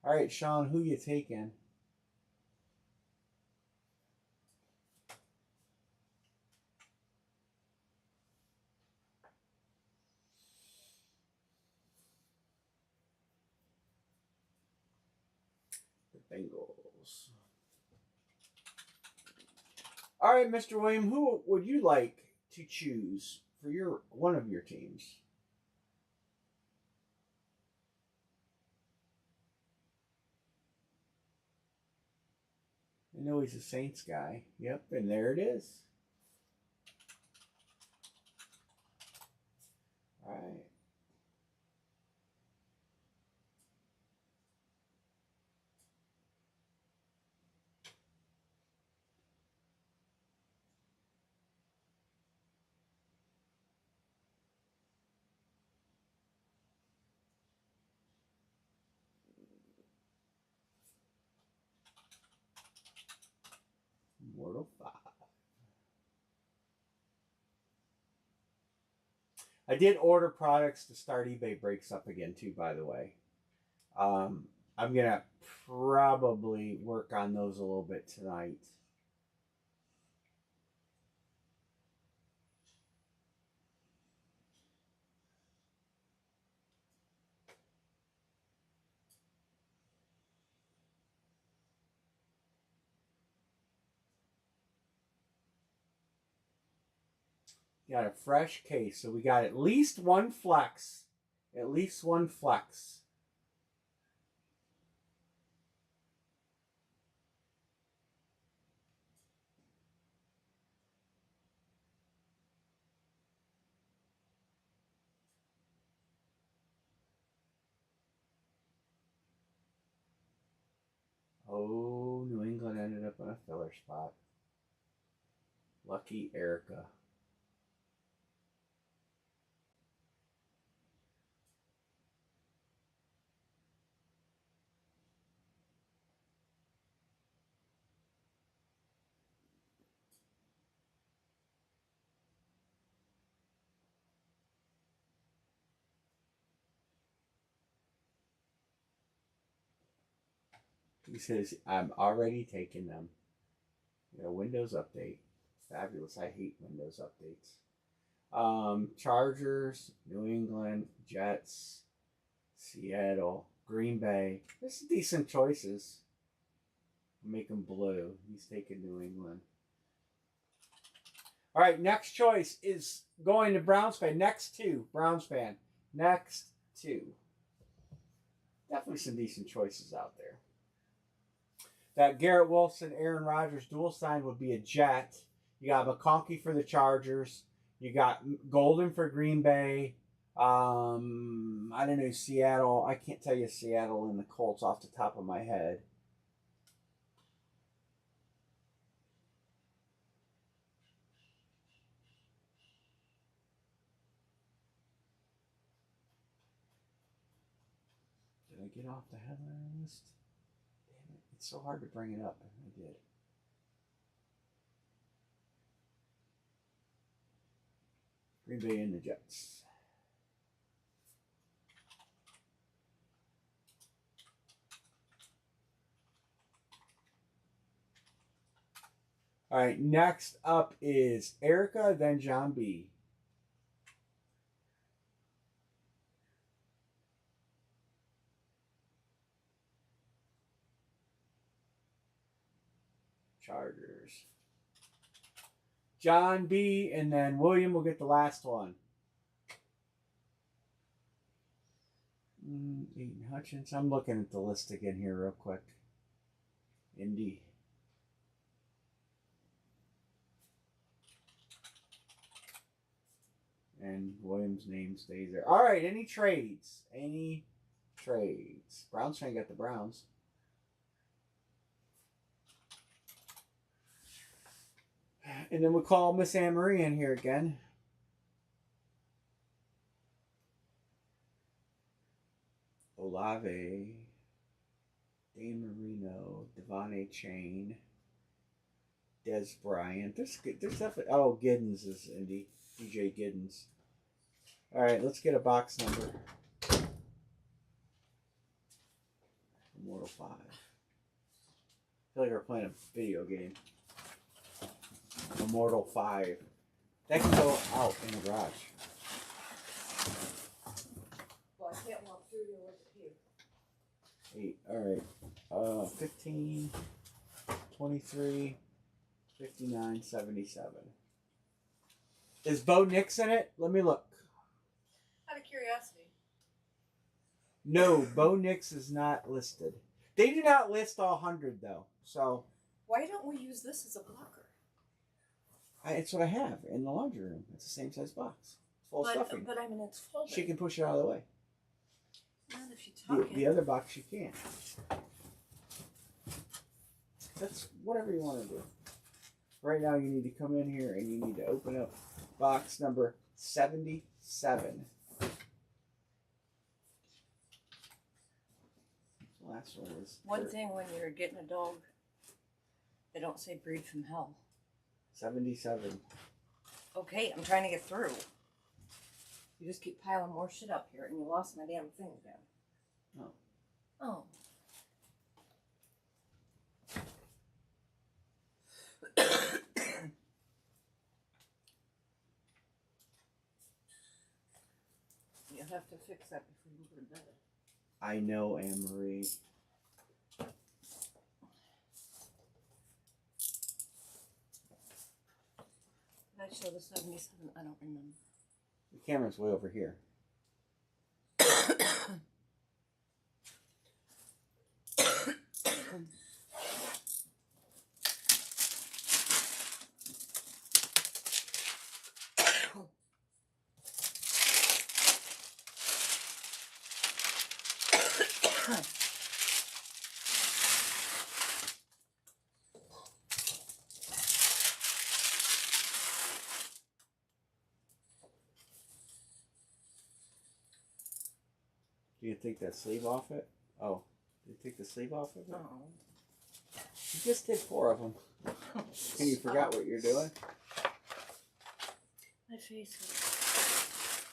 All right, Sean, who you taking? The Bengals. All right, Mr. William, who would you like to choose for one of your teams? I know he's a Saints guy. Yep, and there it is. All right. Mortal 5. I did order products to start eBay breaks up again too, by the way. I'm gonna probably work on those a little bit tonight. Got a fresh case, so we got at least one flex. At least one flex. Oh, New England ended up in a filler spot. Lucky Erica. He says, I'm already taking them. Windows update. Fabulous. I hate Windows updates. Chargers, New England, Jets, Seattle, Green Bay. This is decent choices. Make them blue. He's taking New England. All right, next choice is going to Browns fan. Next two, Browns fan. Next two. Definitely some decent choices out there. That Garrett Wilson, Aaron Rodgers dual sign would be a Jet. You got McConkey for the Chargers. You got Golden for Green Bay. I don't know, Seattle. I can't tell you Seattle and the Colts off the top of my head. Did I get off the headline list? Damn it. It's so hard to bring it up. I did. Green Bay and the Jets. All right, next up is Erica, then John B. Chargers. John B. and then William will get the last one. Aiden Hutchins. I'm looking at the list again here real quick. Indy. And Williams' name stays there. All right, any trades? Any trades? Browns trying to get the Browns. And then we call Miss Anne Marie in here again. Olave, Dan Marino, Devon A. Chain, Des Bryant. There's definitely. Oh, Giddens is Indy. DJ Giddens. All right, let's get a box number. Immortal 5. I feel like we're playing a video game. Immortal 5. That can go out in the garage. Well, I can't walk through there with you. 8. All right. 15, 23, 59, 77. Is Bo Nix in it? Let me look. Out of curiosity. No, Bo Nix is not listed. They do not list all 100 though. So why don't we use this as a blocker? It's what I have in the laundry room. It's the same size box. It's full of stuffing. But I mean, it's folded. She can push it out of the way. Not if you talk The other box she can't. That's whatever you want to do. Right now you need to come in here and you need to open up box number 77. Last one was one thing when you're getting a dog, they don't say breed from hell. 77. Okay, I'm trying to get through. You just keep piling more shit up here, and you lost my damn thing again. Oh. Oh. You have to fix that before you go to bed. I know, Anne Marie. Did I show the 77? I don't remember. The camera's way over here. Do you take that sleeve off it? Oh, did you take the sleeve off of it? No. You just did 4 of them. And you forgot what you're doing? My face hurts.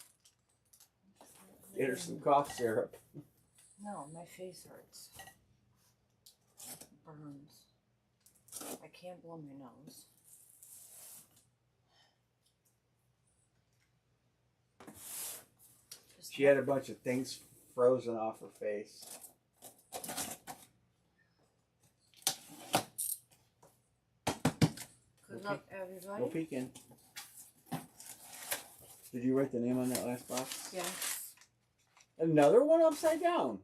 Get her some cough syrup. No, my face hurts. Burns. I can't blow my nose. She had a bunch of things frozen off her face. Good luck, everybody. No peeking. Did you write the name on that last box? Yeah. Another one upside down.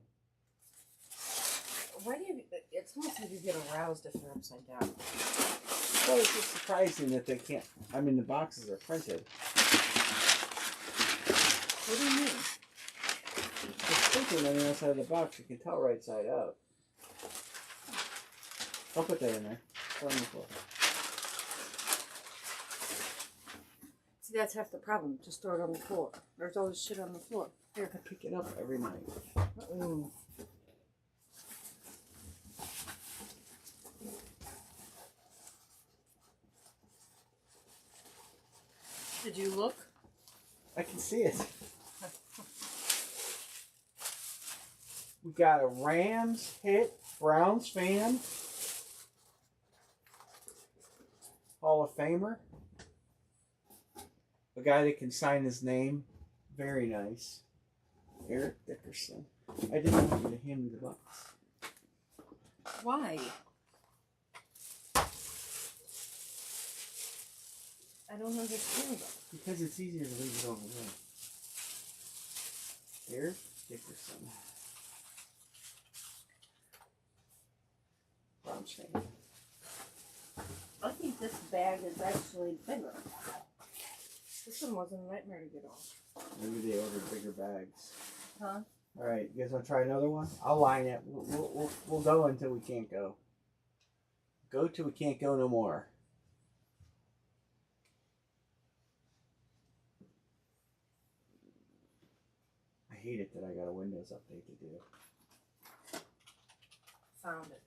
Why do you? It's almost like you get aroused if they're upside down. Well, it's just surprising that they can't. I mean, the boxes are printed. What do you mean? It's printed on the outside of the box. You can tell right side out. I'll put that in there. Put it on the floor. See, that's half the problem. Just throw it on the floor. There's all this shit on the floor. Here. I pick it up every night. Mm. Did you look? I can see it. We got a Rams hit, Browns fan, Hall of Famer, a guy that can sign his name, very nice, Eric Dickerson. I didn't want you to hand me the box. Why? I don't understand that. Because it's easier to leave it over there. Eric Dickerson. Browns fan. I think this bag is actually bigger. This one was a nightmare to get off. Maybe they ordered bigger bags. Huh? All right, you guys want to try another one? I'll line it. We'll go until we can't go. Go till we can't go no more. I hate it that I got a Windows update to do. Found it.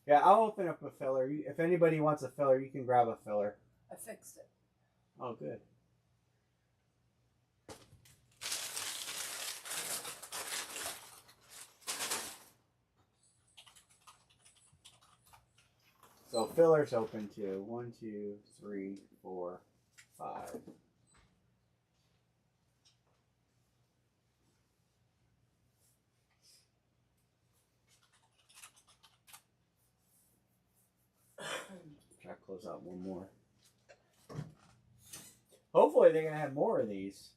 Yeah, I'll open up a filler. If anybody wants a filler, you can grab a filler. I fixed it. Oh, good. So fillers open too. 1, 2, 3, 4, 5. Try to close out one more. Hopefully they're gonna have more of these.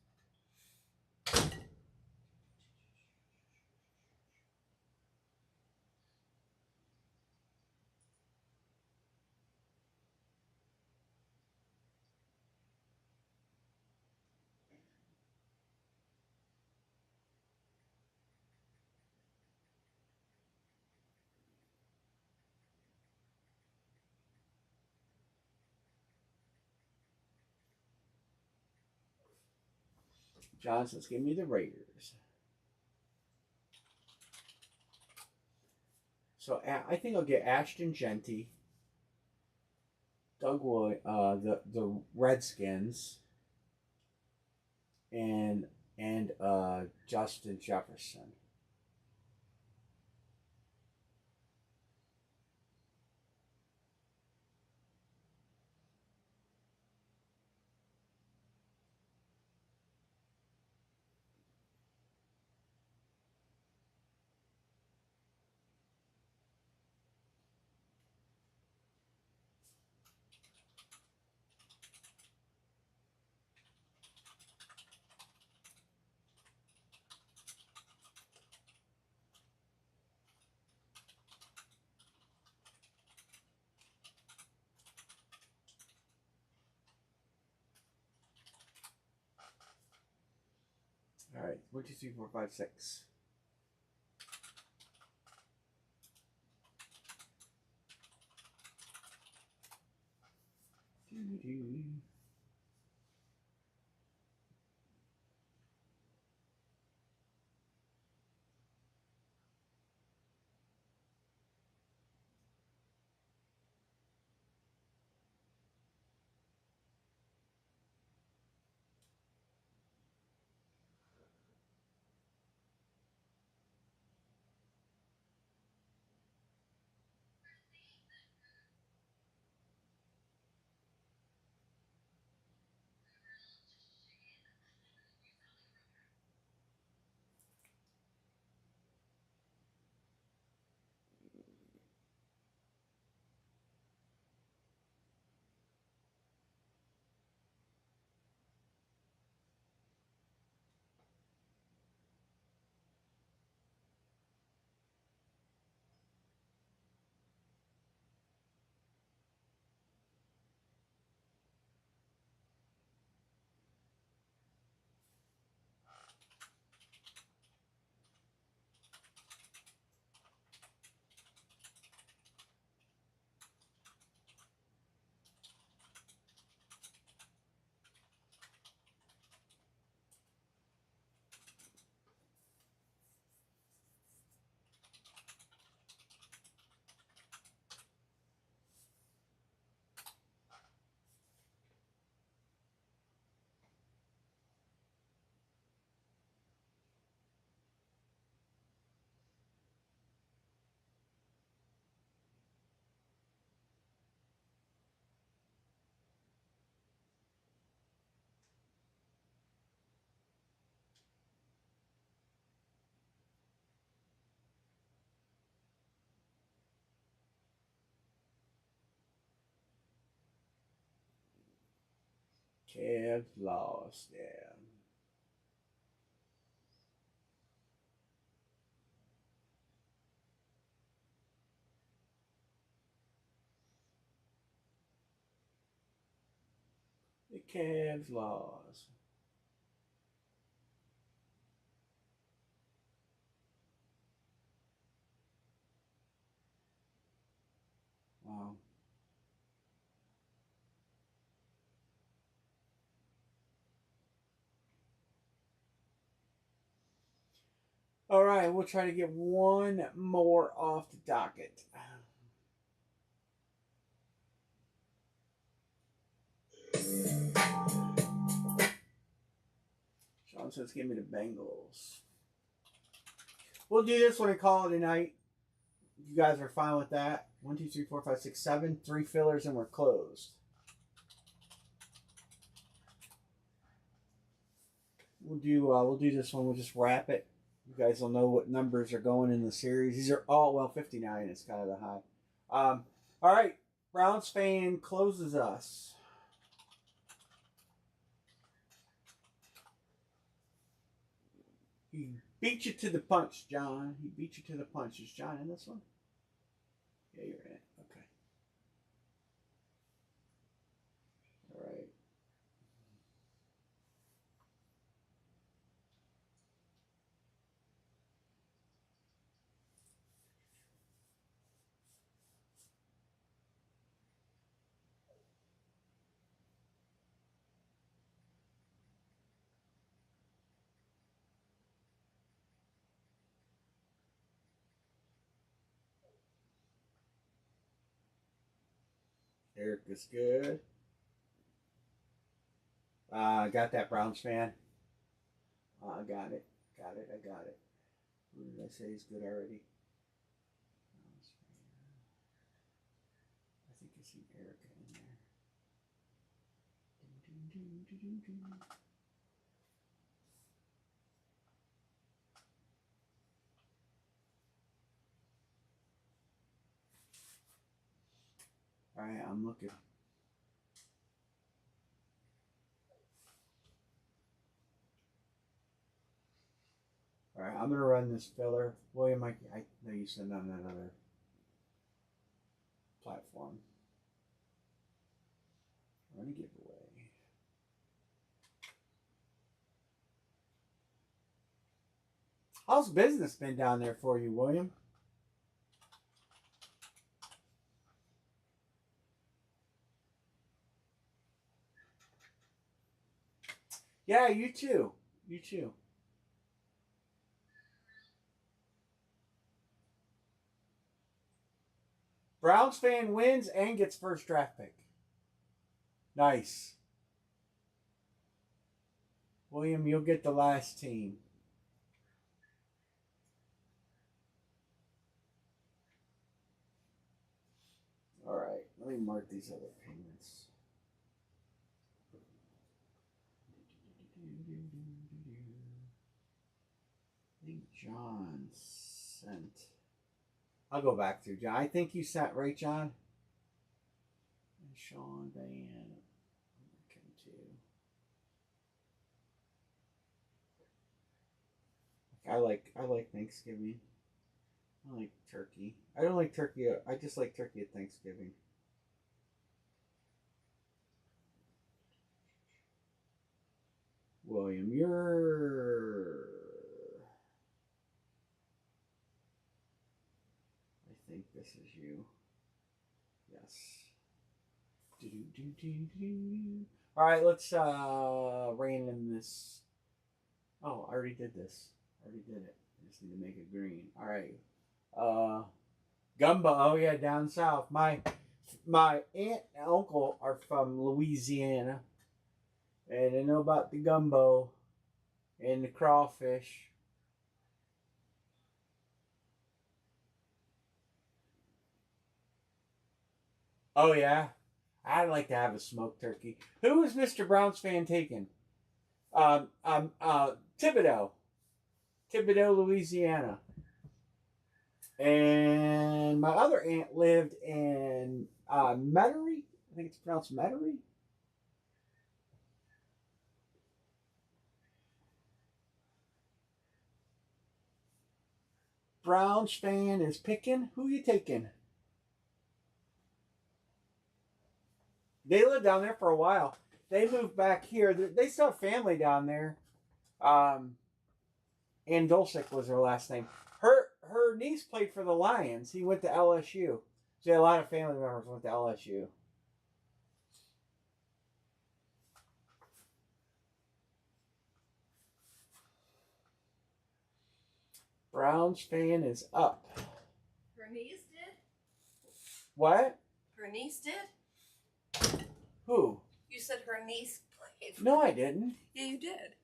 John says, give me the Raiders. So I think I'll get Ashton Genty, Doug Wood, the Redskins, and Justin Jefferson. All right, 1, 2, 3, 4, 5, 6. Cavs lost, yeah. The Cavs lost. Wow. All right, we'll try to get one more off the docket. Sean says, give me the Bengals. We'll do this one and call it a night. You guys are fine with that. 1, 2, 3, 4, 5, 6, 7. 3 fillers and we're closed. We'll do this one. We'll just wrap it. You guys will know what numbers are going in the series. These are all 59 is kind of the high. All right, Browns fan closes us. He beat you to the punch, John. He beat you to the punch. Is John in this one? Yeah, you're in it. Okay. All right. Eric is good. Got that Browns fan. I got it. Got it. I got it. Who did I say is good already? I think I see Erica in there. All right, I'm looking. All right, I'm gonna run this filler. William, I know you sent on another platform. Run a giveaway. How's business been down there for you, William? Yeah, you too. You too. Browns fan wins and gets first draft pick. Nice. William, you'll get the last team. All right, let me mark these other payments. I think John sent. I'll go back through John. I think you sent, right, John? And Sean, Diane, Kim too. I like Thanksgiving. I like turkey. I don't like turkey. I just like turkey at Thanksgiving. William, I think this is you. Yes. All right, let's random this. Oh, I already did this. I already did it. I just need to make it green. All right. Gumbo. Oh yeah, down south. My aunt and uncle are from Louisiana, and they know about the gumbo and the crawfish. Oh yeah, I'd like to have a smoked turkey. Who is Mr. Brown's fan taking? Thibodeau, Louisiana. And my other aunt lived in Metairie. I think it's pronounced Metairie. Browns fan is picking. Who you taking? They lived down there for a while. They moved back here. They still have family down there. Ann Dulcic was her last name. Her niece played for the Lions. He went to LSU. So a lot of family members went to LSU. Browns fan is up. Her niece did? What? Her niece did? Who? You said her niece played. No, I didn't. Yeah, you did.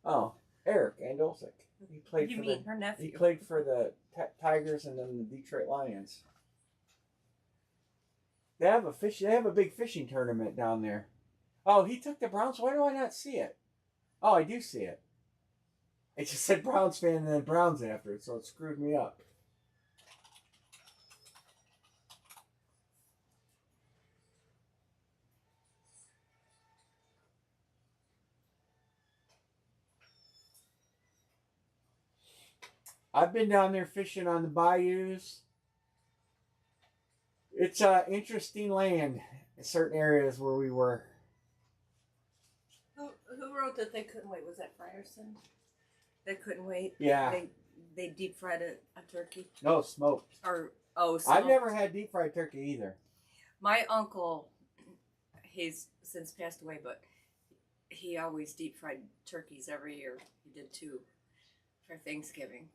Oh, Eric Andolsic. He played. You mean her nephew? He played for the Tigers and then the Detroit Lions. They have a big fishing tournament down there. Oh, he took the Browns. Why do I not see it? Oh, I do see it. It just said Browns fan and then Browns after it, so it screwed me up. I've been down there fishing on the bayous. It's interesting land in certain areas where we were. Who wrote that they couldn't wait? Was that Frierson? They couldn't wait. Yeah. They deep fried a turkey. No, smoked. Smoked. I've never had deep fried turkey either. My uncle, he's since passed away, but he always deep fried turkeys every year. He did 2 for Thanksgiving.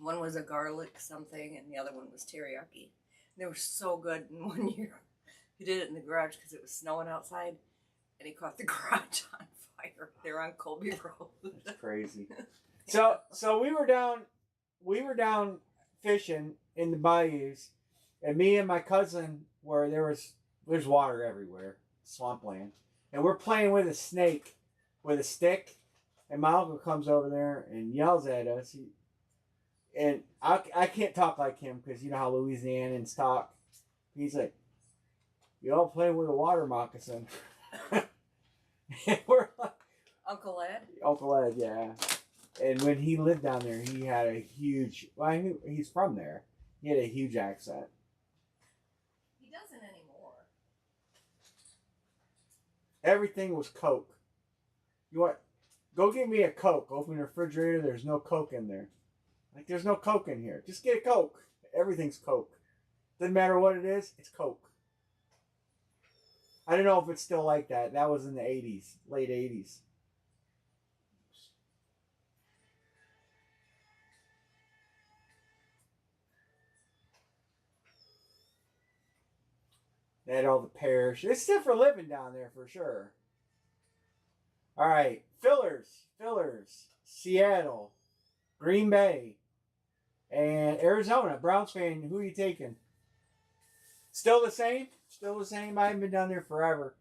One was a garlic something, and the other one was teriyaki. They were so good. And one year, he did it in the garage because it was snowing outside, and he caught the garage on fire. They were on Colby Road. That's crazy. So we were down fishing in the bayous, and me and my cousin there's water everywhere, swampland, and we're playing with a snake with a stick, and my uncle comes over there and yells at us. And I can't talk like him because you know how Louisianans talk. He's like, "Y'all playing with a water moccasin." And we're like, Uncle Ed? Uncle Ed, yeah. And when he lived down there, he had a huge. Well, he's from there. He had a huge accent. He doesn't anymore. Everything was Coke. You want? Go get me a Coke. Open the refrigerator. There's no Coke in there. Like, there's no Coke in here. Just get a Coke. Everything's Coke. Doesn't matter what it is, it's Coke. I don't know if it's still like that. That was in the 80s, late 80s. They had all the parish. It's still for living down there for sure. All right, fillers. Seattle, Green Bay, and Arizona. Browns fan, who are you taking? Still the same? Still the same? I haven't been down there forever.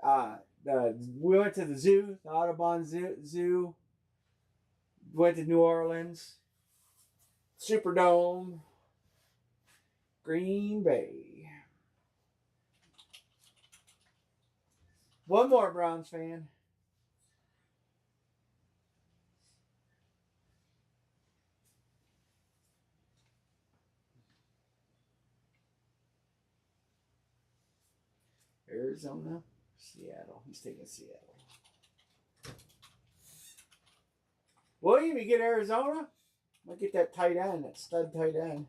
We went to the zoo, the Audubon Zoo. Went to New Orleans. Superdome. Green Bay. One more Browns fan. Arizona, Seattle. He's taking Seattle. William, you get Arizona? I'll get that tight end, that stud tight end.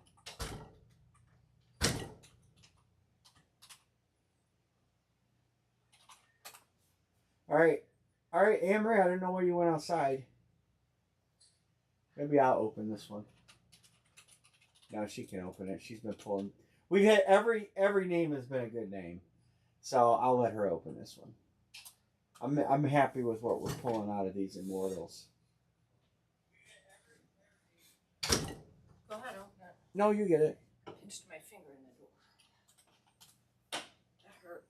All right, Amory, I don't know where you went outside. Maybe I'll open this one. No, she can open it. She's been pulling. We've had every name has been a good name. So I'll let her open this one. I'm happy with what we're pulling out of these immortals. Go ahead, open it. No, you get it. I pinched my finger in the door. That hurt.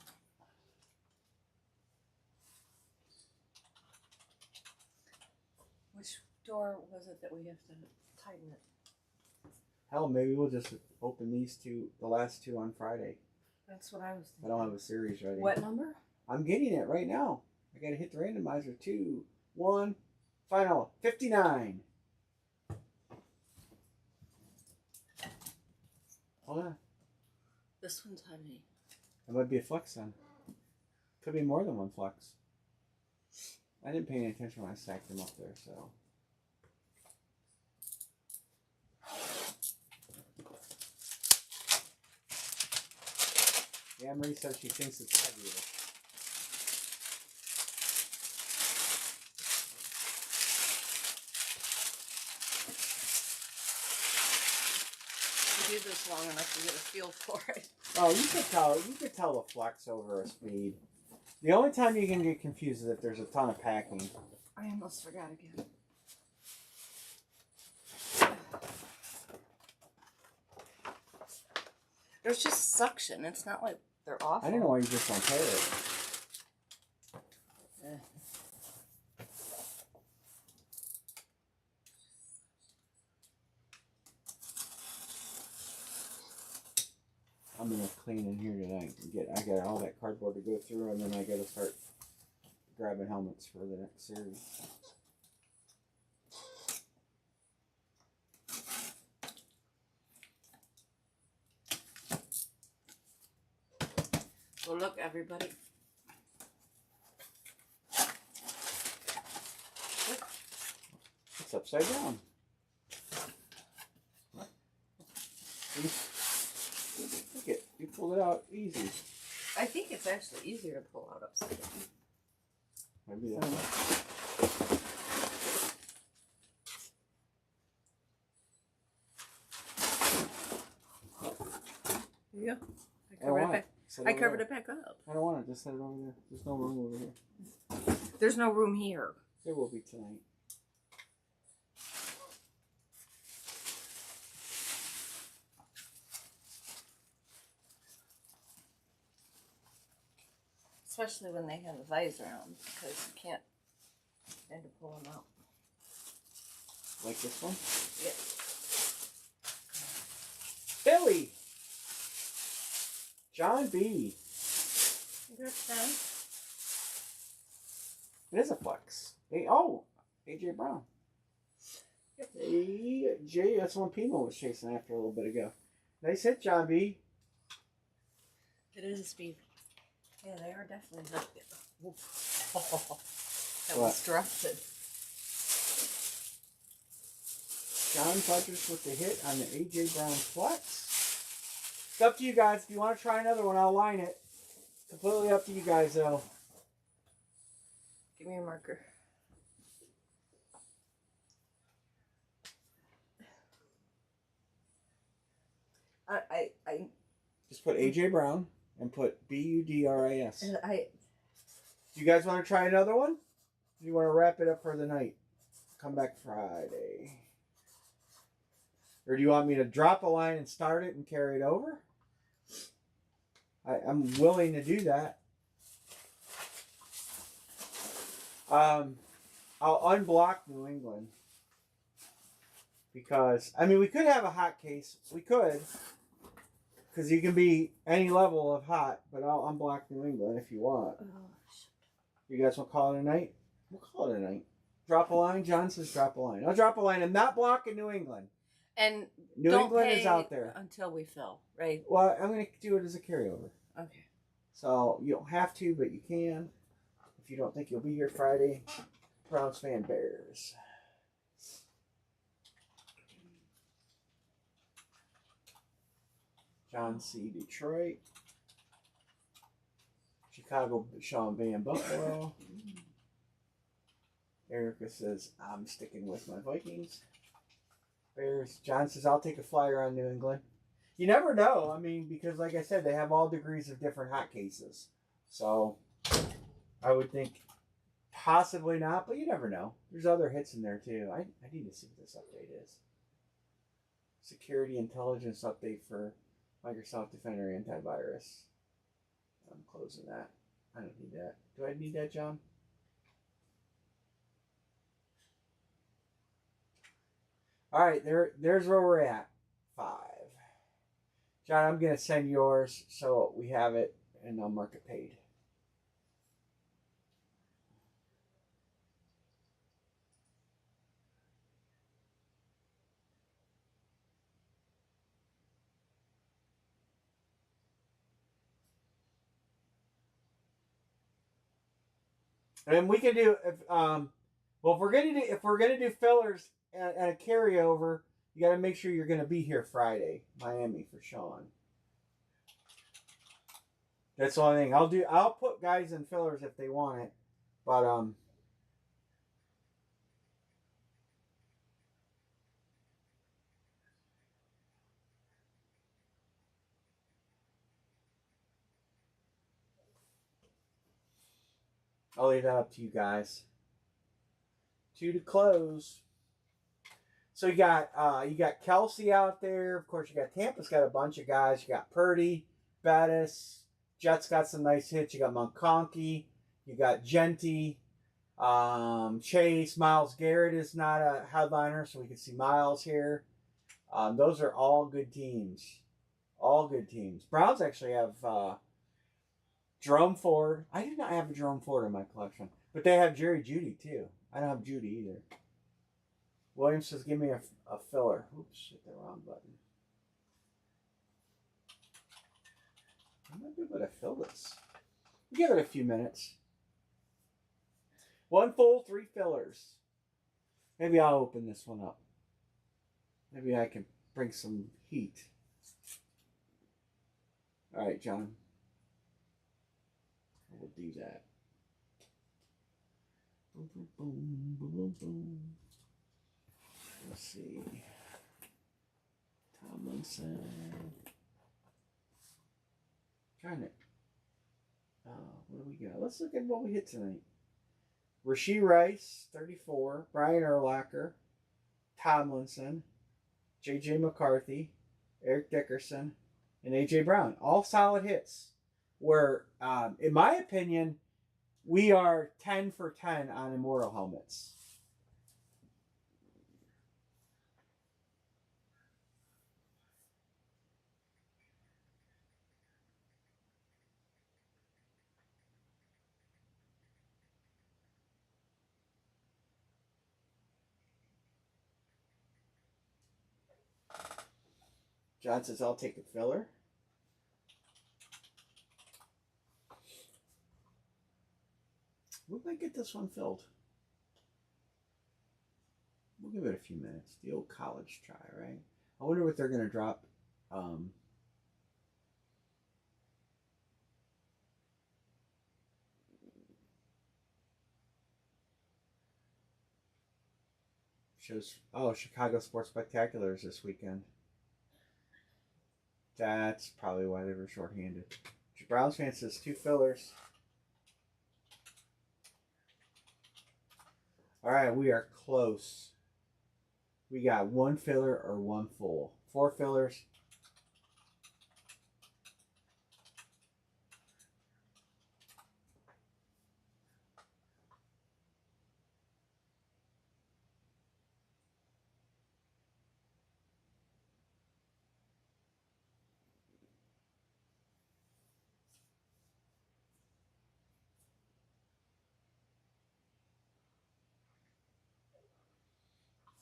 Which door was it that we have to tighten it? Hell, maybe we'll just open these the last 2 on Friday. That's what I was thinking. I don't have a series ready. What number? I'm getting it right now. I gotta hit the randomizer. 2, 1, final. 59. Hold on. This one's heavy. It might be a flex then. Could be more than one flex. I didn't pay any attention when I stacked them up there, so. Yeah, Marie says she thinks it's heavier. You do this long enough to get a feel for it. Oh, you could tell the flex over a speed. The only time you can get confused is if there's a ton of packing. I almost forgot again. There's just suction. It's not like they're awful. I don't know why you just don't tear it. I'm gonna clean in here tonight. I got all that cardboard to go through, and then I gotta start grabbing helmets for the next series. Well, look, everybody. It's upside down. Look it, you pulled it out easy. I think it's actually easier to pull out upside down. Maybe that's Yeah. I covered it back up. I don't want it. Just set it over there. There's no room over here. There's no room here. There will be tonight. Especially when they have a visor on, because you can't tend to pull them out. Like this one? Yeah. Billy! John B. You got that? It is a flex. Hey, oh! AJ Brown. Yep. AJ, that's one Pimo was chasing after a little bit ago. Nice hit, John B. It is a speed. Yeah, they are definitely not. That What? was directed. John Budgers with the hit on the AJ Brown flex. It's up to you guys. If you want to try another one, I'll line it. Completely up to you guys, though. Give me a marker. I Just put AJ Brown and put Budris. Do You guys want to try another one? Do you want to wrap it up for the night? Come back Friday. Or do you want me to drop a line and start it and carry it over? I'm willing to do that. I'll unblock New England. Because, I mean, we could have a hot case. We could. Because you can be any level of hot. But I'll unblock New England if you want. You guys want to call it a night? We'll call it a night. Drop a line? John says drop a line. I'll drop a line. I'm not blocking New England. And New England is out there. Until we fill, right? Well, I'm going to do it as a carryover. Okay. So you don't have to, but you can. If you don't think you'll be here Friday, Browns fan Bears. John C. Detroit. Chicago Sean Van Buffalo. Erica says, I'm sticking with my Vikings. Bears. John says, I'll take a flyer on New England. You never know. I mean, because like I said, they have all degrees of different hot cases. So I would think possibly not, but you never know. There's other hits in there too. I need to see what this update is. Security intelligence update for Microsoft Defender antivirus. I'm closing that. I don't need that. Do I need that, John? All right, there's where we're at. 5. John, I'm going to send yours so we have it, and I'll mark it paid. And we can do well if we're gonna do fillers and a carryover, you got to make sure you're gonna be here Friday, Miami for Sean. That's the only thing I'll do. I'll put guys in fillers if they want it, but I'll leave that up to you guys. 2 to close. So you got Kelsey out there. Of course, you got Tampa's got a bunch of guys. You got Purdy, Bettis. Jets got some nice hits. You got McConkey. You got Genty. Chase. Miles Garrett is not a headliner, so we can see Miles here. Those are all good teams. All good teams. Browns actually have Jerome Ford. I do not have a Jerome Ford in my collection, but they have Jerry Jeudy too. I don't have Jeudy either. Williams says, give me a filler. Oops, hit the wrong button. I might be able to fill this. Give it a few minutes. 1 full, 3 fillers. Maybe I'll open this one up. Maybe I can bring some heat. All right, John. We'll do that. Boom, boom, boom, boom, boom, boom. Let's see. Tomlinson. Trying to. What do we got? Let's look at what we hit tonight. Rashee Rice, 34. Brian Urlacher. Tomlinson. J.J. McCarthy. Eric Dickerson. And A.J. Brown. All solid hits. Where, in my opinion, we are 10 for 10 on Immortal helmets. John says, I'll take a filler. We might get this one filled. We'll give it a few minutes. The old college try, right? I wonder what they're going to drop. Shows. Oh, Chicago Sports Spectaculars this weekend. That's probably why they were shorthanded. Browns fan says 2 fillers. All right, we are close. We got 1 filler or 1 full. 4 fillers.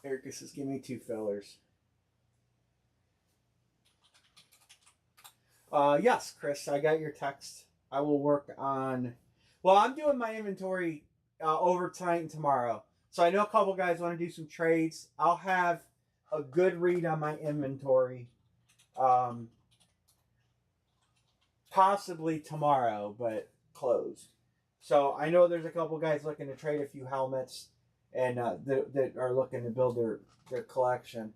Erica says, give me 2 fillers. Yes, Chris, I got your text. I will work on. Well, I'm doing my inventory over tonight and tomorrow. So I know a couple guys want to do some trades. I'll have a good read on my inventory. Possibly tomorrow, but closed. So I know there's a couple guys looking to trade a few helmets and that are looking to build their collection.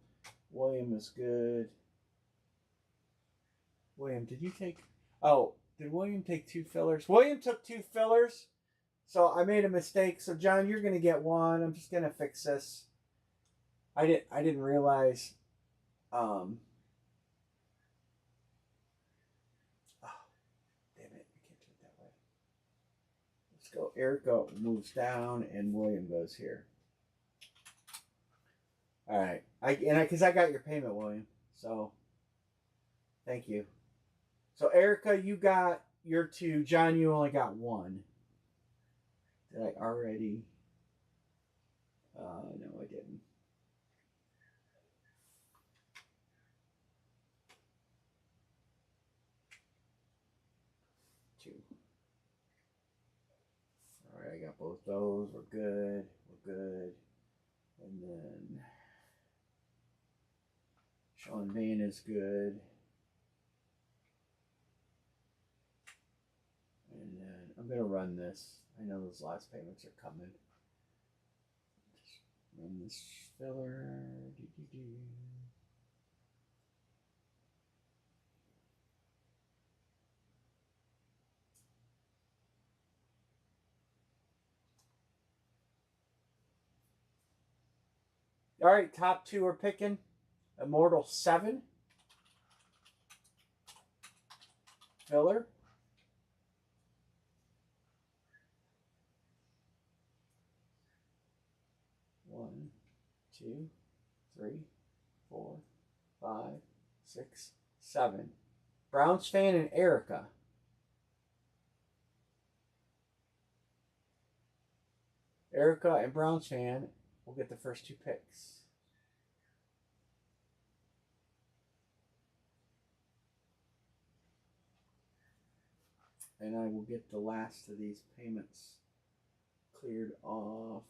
William is good. William, did you take... Oh, did William take 2 fillers? William took 2 fillers. So I made a mistake. So John, you're going to get 1. I'm just going to fix this. I didn't realize... Oh, damn it. I can't do it that way. Let's go. Erica moves down and William goes here. All right. Because I got your payment, William. So, thank you. So, Erica, you got your 2. John, you only got 1. Did I already? No, I didn't. All right, I got got both those. We're good. We're good. And then Sean Van is good. And then I'm going to run this. I know those last payments are coming. Just run this filler. All right, top two are picking. Immortal 7. Filler. One, 2, 3, 4, 5, 6, 7. Browns fan and Erica. Erica and Browns fan will get the first 2 picks. And I will get the last of these payments cleared off.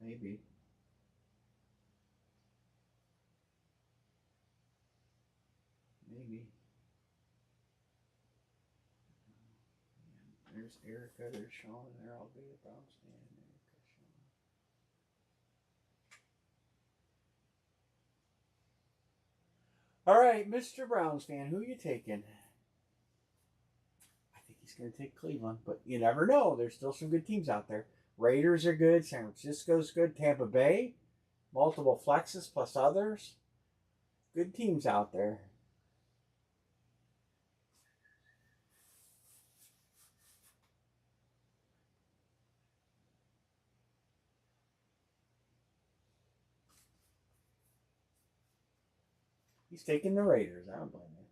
Maybe. There's Erica, there's Sean, there I'll be a Browns fan. Erica, Sean. All right, Mr. Browns fan, who are you taking? I think he's going to take Cleveland, but you never know. There's still some good teams out there. Raiders are good. San Francisco's good. Tampa Bay, multiple flexes plus others. Good teams out there. He's taking the Raiders. I don't blame him.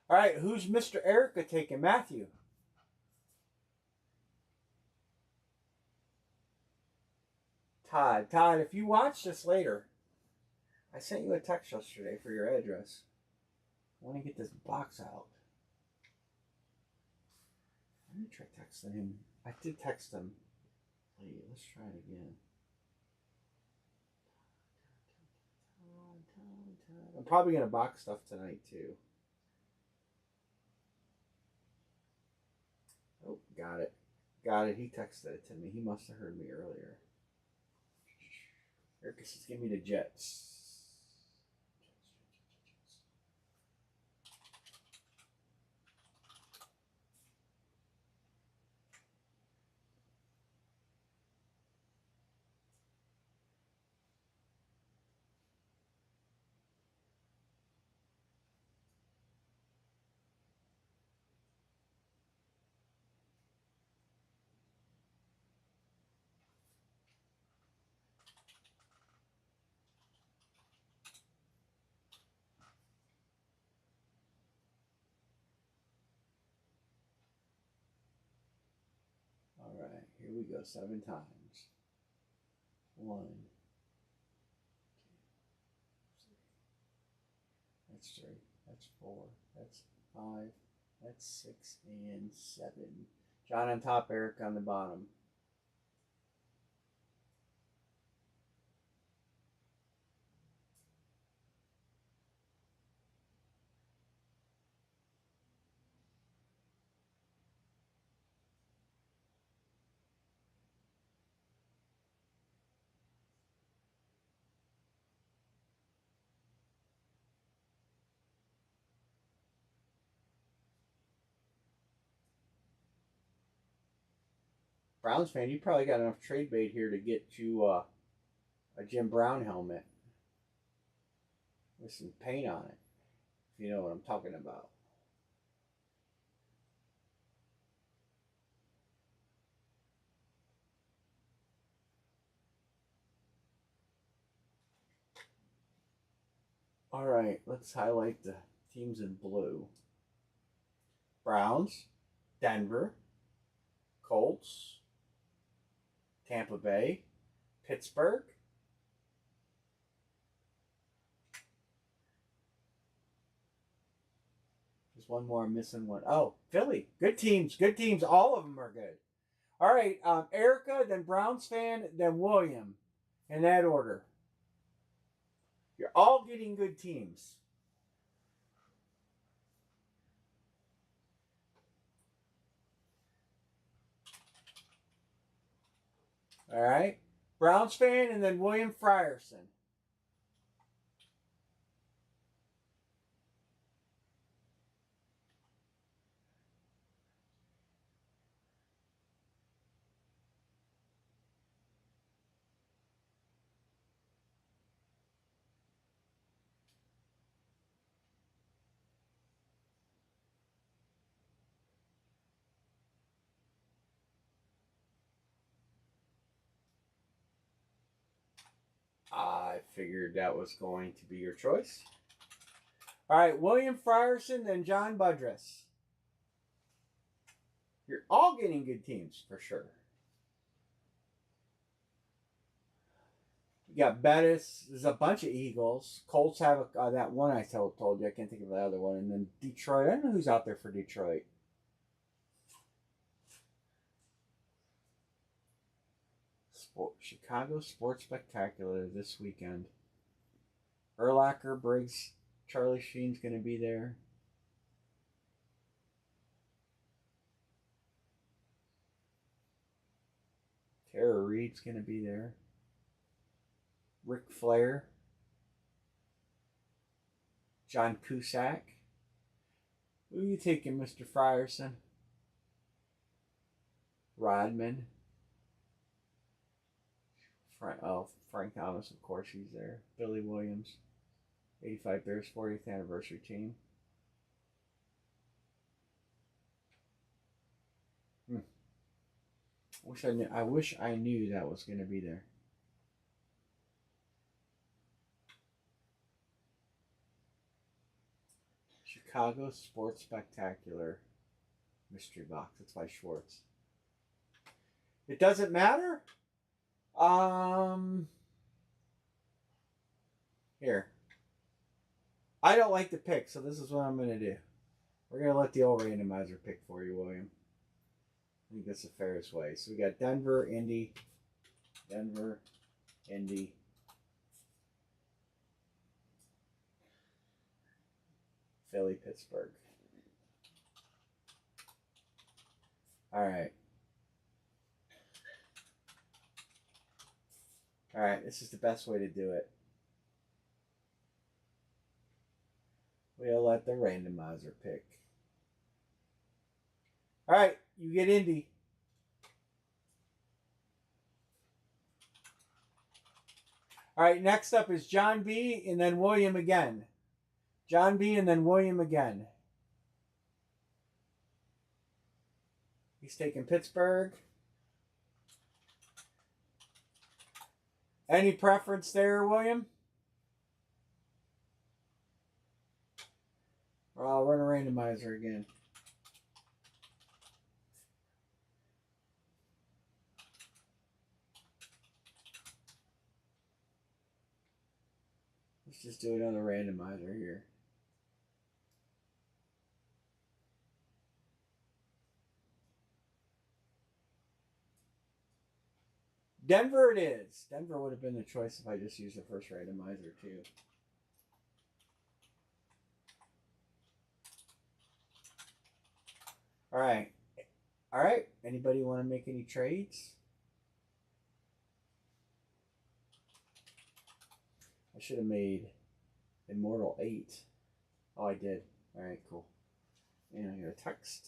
All right, who's Mr. Erica taking? Matthew. Todd. Todd, if you watch this later, I sent you a text yesterday for your address. I want to get this box out. Let me try texting him. I did text him. Wait, let's try it again. I'm probably going to box stuff tonight, too. Oh, got it. Got it. He texted it to me. He must have heard me earlier. Erica says, give me the Jets. All right, here we go. 7 times. 1, 2, 3. That's 3. That's 4. That's 5. That's 6 and 7. John on top, Eric on the bottom. Browns fan, you probably got enough trade bait here to get you a Jim Brown helmet with some paint on it, if you know what I'm talking about. All right, let's highlight the teams in blue. Browns, Denver, Colts, Tampa Bay, Pittsburgh, There's one more. I'm missing one. Oh, Philly. Good teams. Good teams. All of them are good. All right. Erica, then Browns fan, then William. In that order. You're all getting good teams. All right. Browns fan, and then William Frierson. I figured that was going to be your choice. All right, William Frierson, then John Budress. You're all getting good teams for sure. You got Bettis. There's a bunch of Eagles. Colts have that one I told you. I can't think of the other one. And then Detroit. I don't know who's out there for Detroit. Chicago Sports Spectacular this weekend. Urlacher, Briggs, Charlie Sheen's going to be there. Tara Reid's going to be there. Ric Flair. John Cusack. Who are you taking, Mr. Frierson? Rodman. Frank Thomas, of course, he's there. Billy Williams. 85 Bears 40th anniversary team. I wish I knew that was going to be there. Chicago Sports Spectacular mystery box. It's by Schwartz. It doesn't matter. Here. I don't like to pick, so this is what I'm going to do. We're going to let the old randomizer pick for you, William. I think that's the fairest way. So we got Denver, Indy, Philly, Pittsburgh. All right. All right, this is the best way to do it. We'll let the randomizer pick. All right, you get Indy. All right, next up is John B. and then William again. John B. and then William again. He's taking Pittsburgh. Any preference there, William? Or I'll run a randomizer again. Let's just do another randomizer here. Denver it is. Denver would have been the choice if I just used the first randomizer too. All right. All right. Anybody want to make any trades? I should have made Immortal 8. Oh, I did. All right, cool. And I got a text.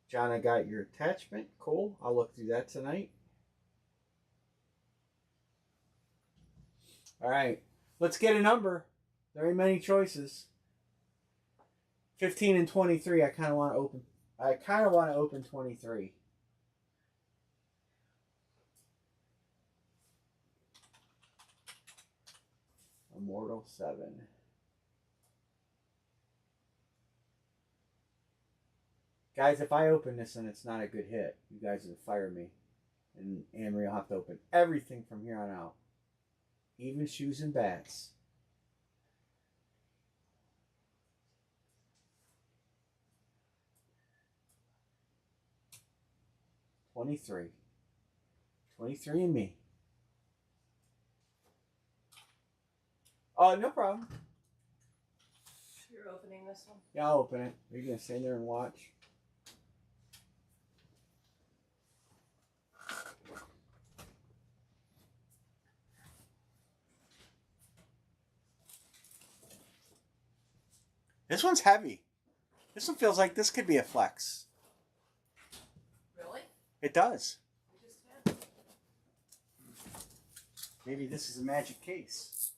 John, I got your attachment. Cool. I'll look through that tonight. All right. Let's get a number. There ain't many choices. 15 and 23. I kind of want to open 23. Immortal 7. Guys, if I open this and it's not a good hit, you guys will fire me And Amory will have to open everything from here on out. Even shoes and bats. $23. 23 and me. Oh, no problem. You're opening this one? Yeah, I'll open it. Are you going to stand there and watch? This one's heavy. This one feels like this could be a flex. Really? It does. We just had. Maybe this is a magic case.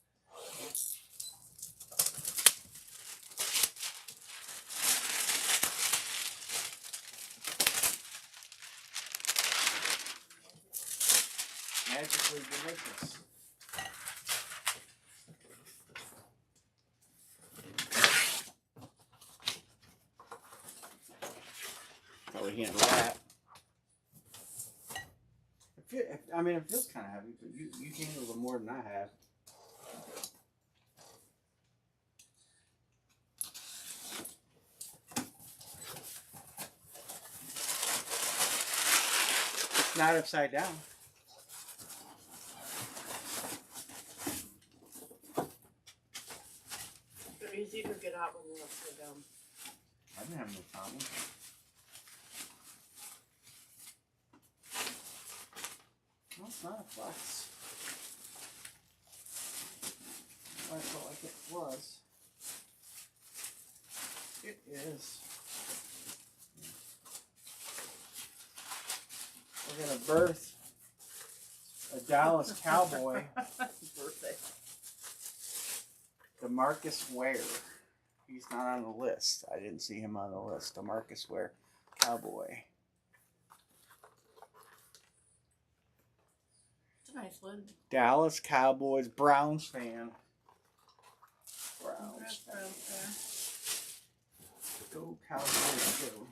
Magically delicious. How we handle that? It feels kind of heavy, but you handled it more than I have. It's not upside down. They're easy to get out when they're upside down. I didn't have no problem. Well, it's not a flex. I felt like it was. It is. We're gonna birth a Dallas Cowboy. Birthday. DeMarcus Ware. He's not on the list. I didn't see him on the list. DeMarcus Ware, Cowboy. It's a nice lid. Dallas Cowboys, Browns fan. Browns fan. Go Cowboys, go.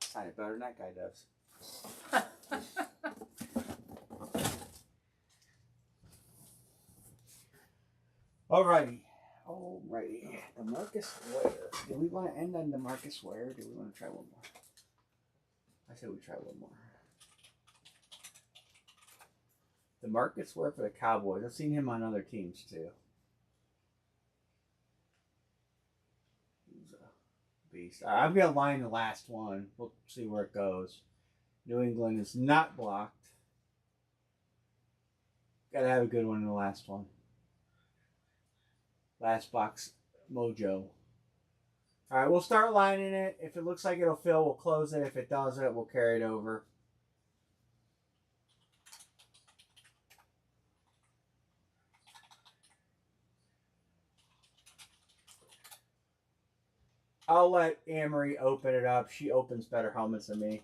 Sign it better than that guy does. Alrighty. DeMarcus Ware. Do we want to end on DeMarcus Ware? Or do we want to try one more? I say we try one more. DeMarcus Ware for the Cowboys. I've seen him on other teams too. He's a beast. All right, I'm going to line the last one. We'll see where it goes. New England is not blocked. Got to have a good one in the last one. Last box mojo. All right, we'll start lining it. If it looks like it'll fill, we'll close it. If it doesn't, we'll carry it over. I'll let Amory open it up. She opens better helmets than me.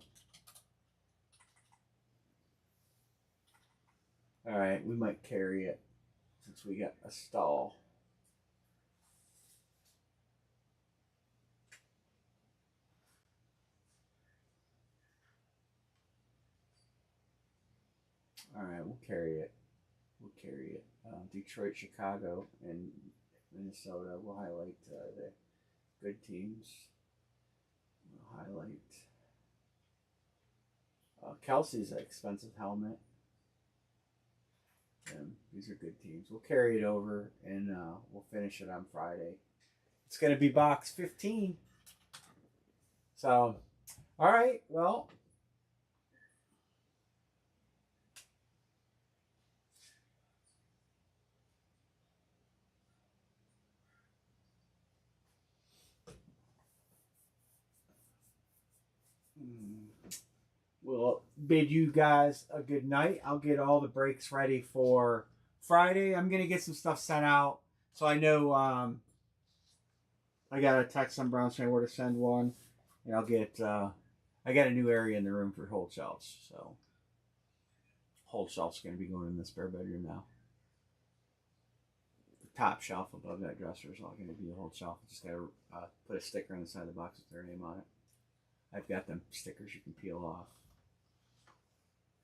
All right, we might carry it since we got a stall. All right, we'll carry it. Detroit, Chicago, and Minnesota. We'll highlight the good teams. We'll highlight. Kelsey's an expensive helmet. These are good teams. We'll carry it over, and we'll finish it on Friday. It's going to be box 15. So, all right, well. We'll bid you guys a good night. I'll get all the breaks ready for Friday. I'm going to get some stuff sent out. So I know I got a text on Browns saying where to send one. And I'll get I got a new area in the room for hold shelves, so hold shelf's going to be going in the spare bedroom now. The top shelf above that dresser is all going to be a hold shelf. Just got to put a sticker on the side of the box with their name on it. I've got them stickers you can peel off.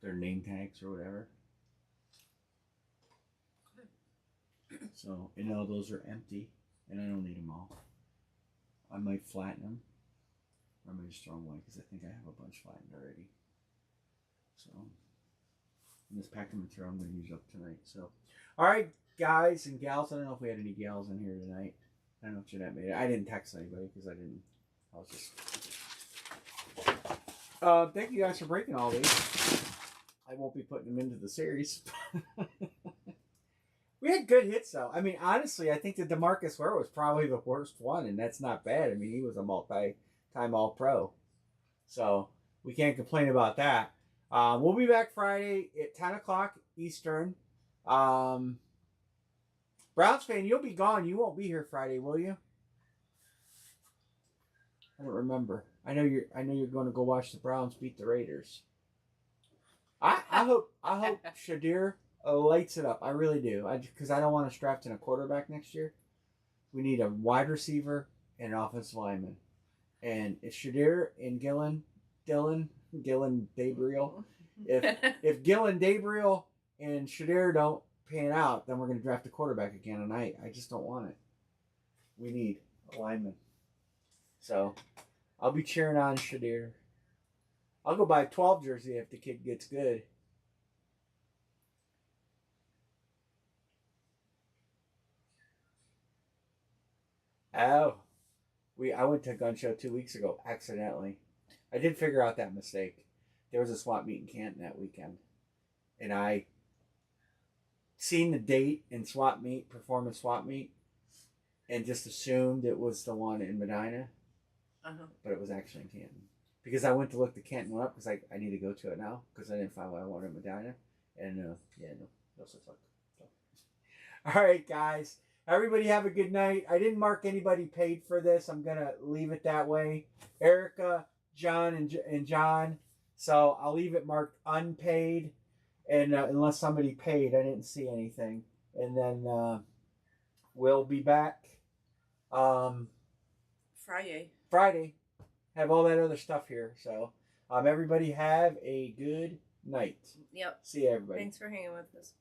Their name tags or whatever. So, and all those are empty, and I don't need them all. I might flatten them. Or I might just throw them away because I think I have a bunch flattened already. So, and this packing material I'm going to use up tonight. So, all right, guys and gals. I don't know if we had any gals in here tonight. I don't know if Jeanette made it. I didn't text anybody because I didn't. I was just. Thank you guys for breaking all these. I won't be putting them into the series. We had good hits, though. I mean, honestly, I think the DeMarcus Ware was probably the worst one, and that's not bad. I mean, he was a multi-time All-Pro. So, we can't complain about that. We'll be back Friday at 10 o'clock Eastern. Browns fan, you'll be gone. You won't be here Friday, will you? I don't remember. I know you're going to go watch the Browns beat the Raiders. I hope Shadir lights it up. I really do. Because I don't want us drafting a quarterback next year. We need a wide receiver and an offensive lineman. And if Shadir and Gillen Dabriel, if Gillen Dabriel and Shadir don't pan out, then we're going to draft a quarterback again. And I just don't want it. We need a lineman. So I'll be cheering on Shadir. I'll go buy a 12 jersey if the kid gets good. Oh, I went to a gun show 2 weeks ago accidentally. I did figure out that mistake. There was a swap meet in Canton that weekend, and I seen the date in swap meet, performance swap meet, and just assumed it was the one in Medina, but it was actually in Canton. Because I went to look the Canton one up because I need to go to it now because I didn't find what I wanted in Medina, and no such luck. So. All right, guys. Everybody have a good night. I didn't mark anybody paid for this. I'm going to leave it that way. Erica, John, and John. So I'll leave it marked unpaid. And unless somebody paid, I didn't see anything. And then we'll be back Friday. Have all that other stuff here. So everybody have a good night. Yep. See you, everybody. Thanks for hanging with us.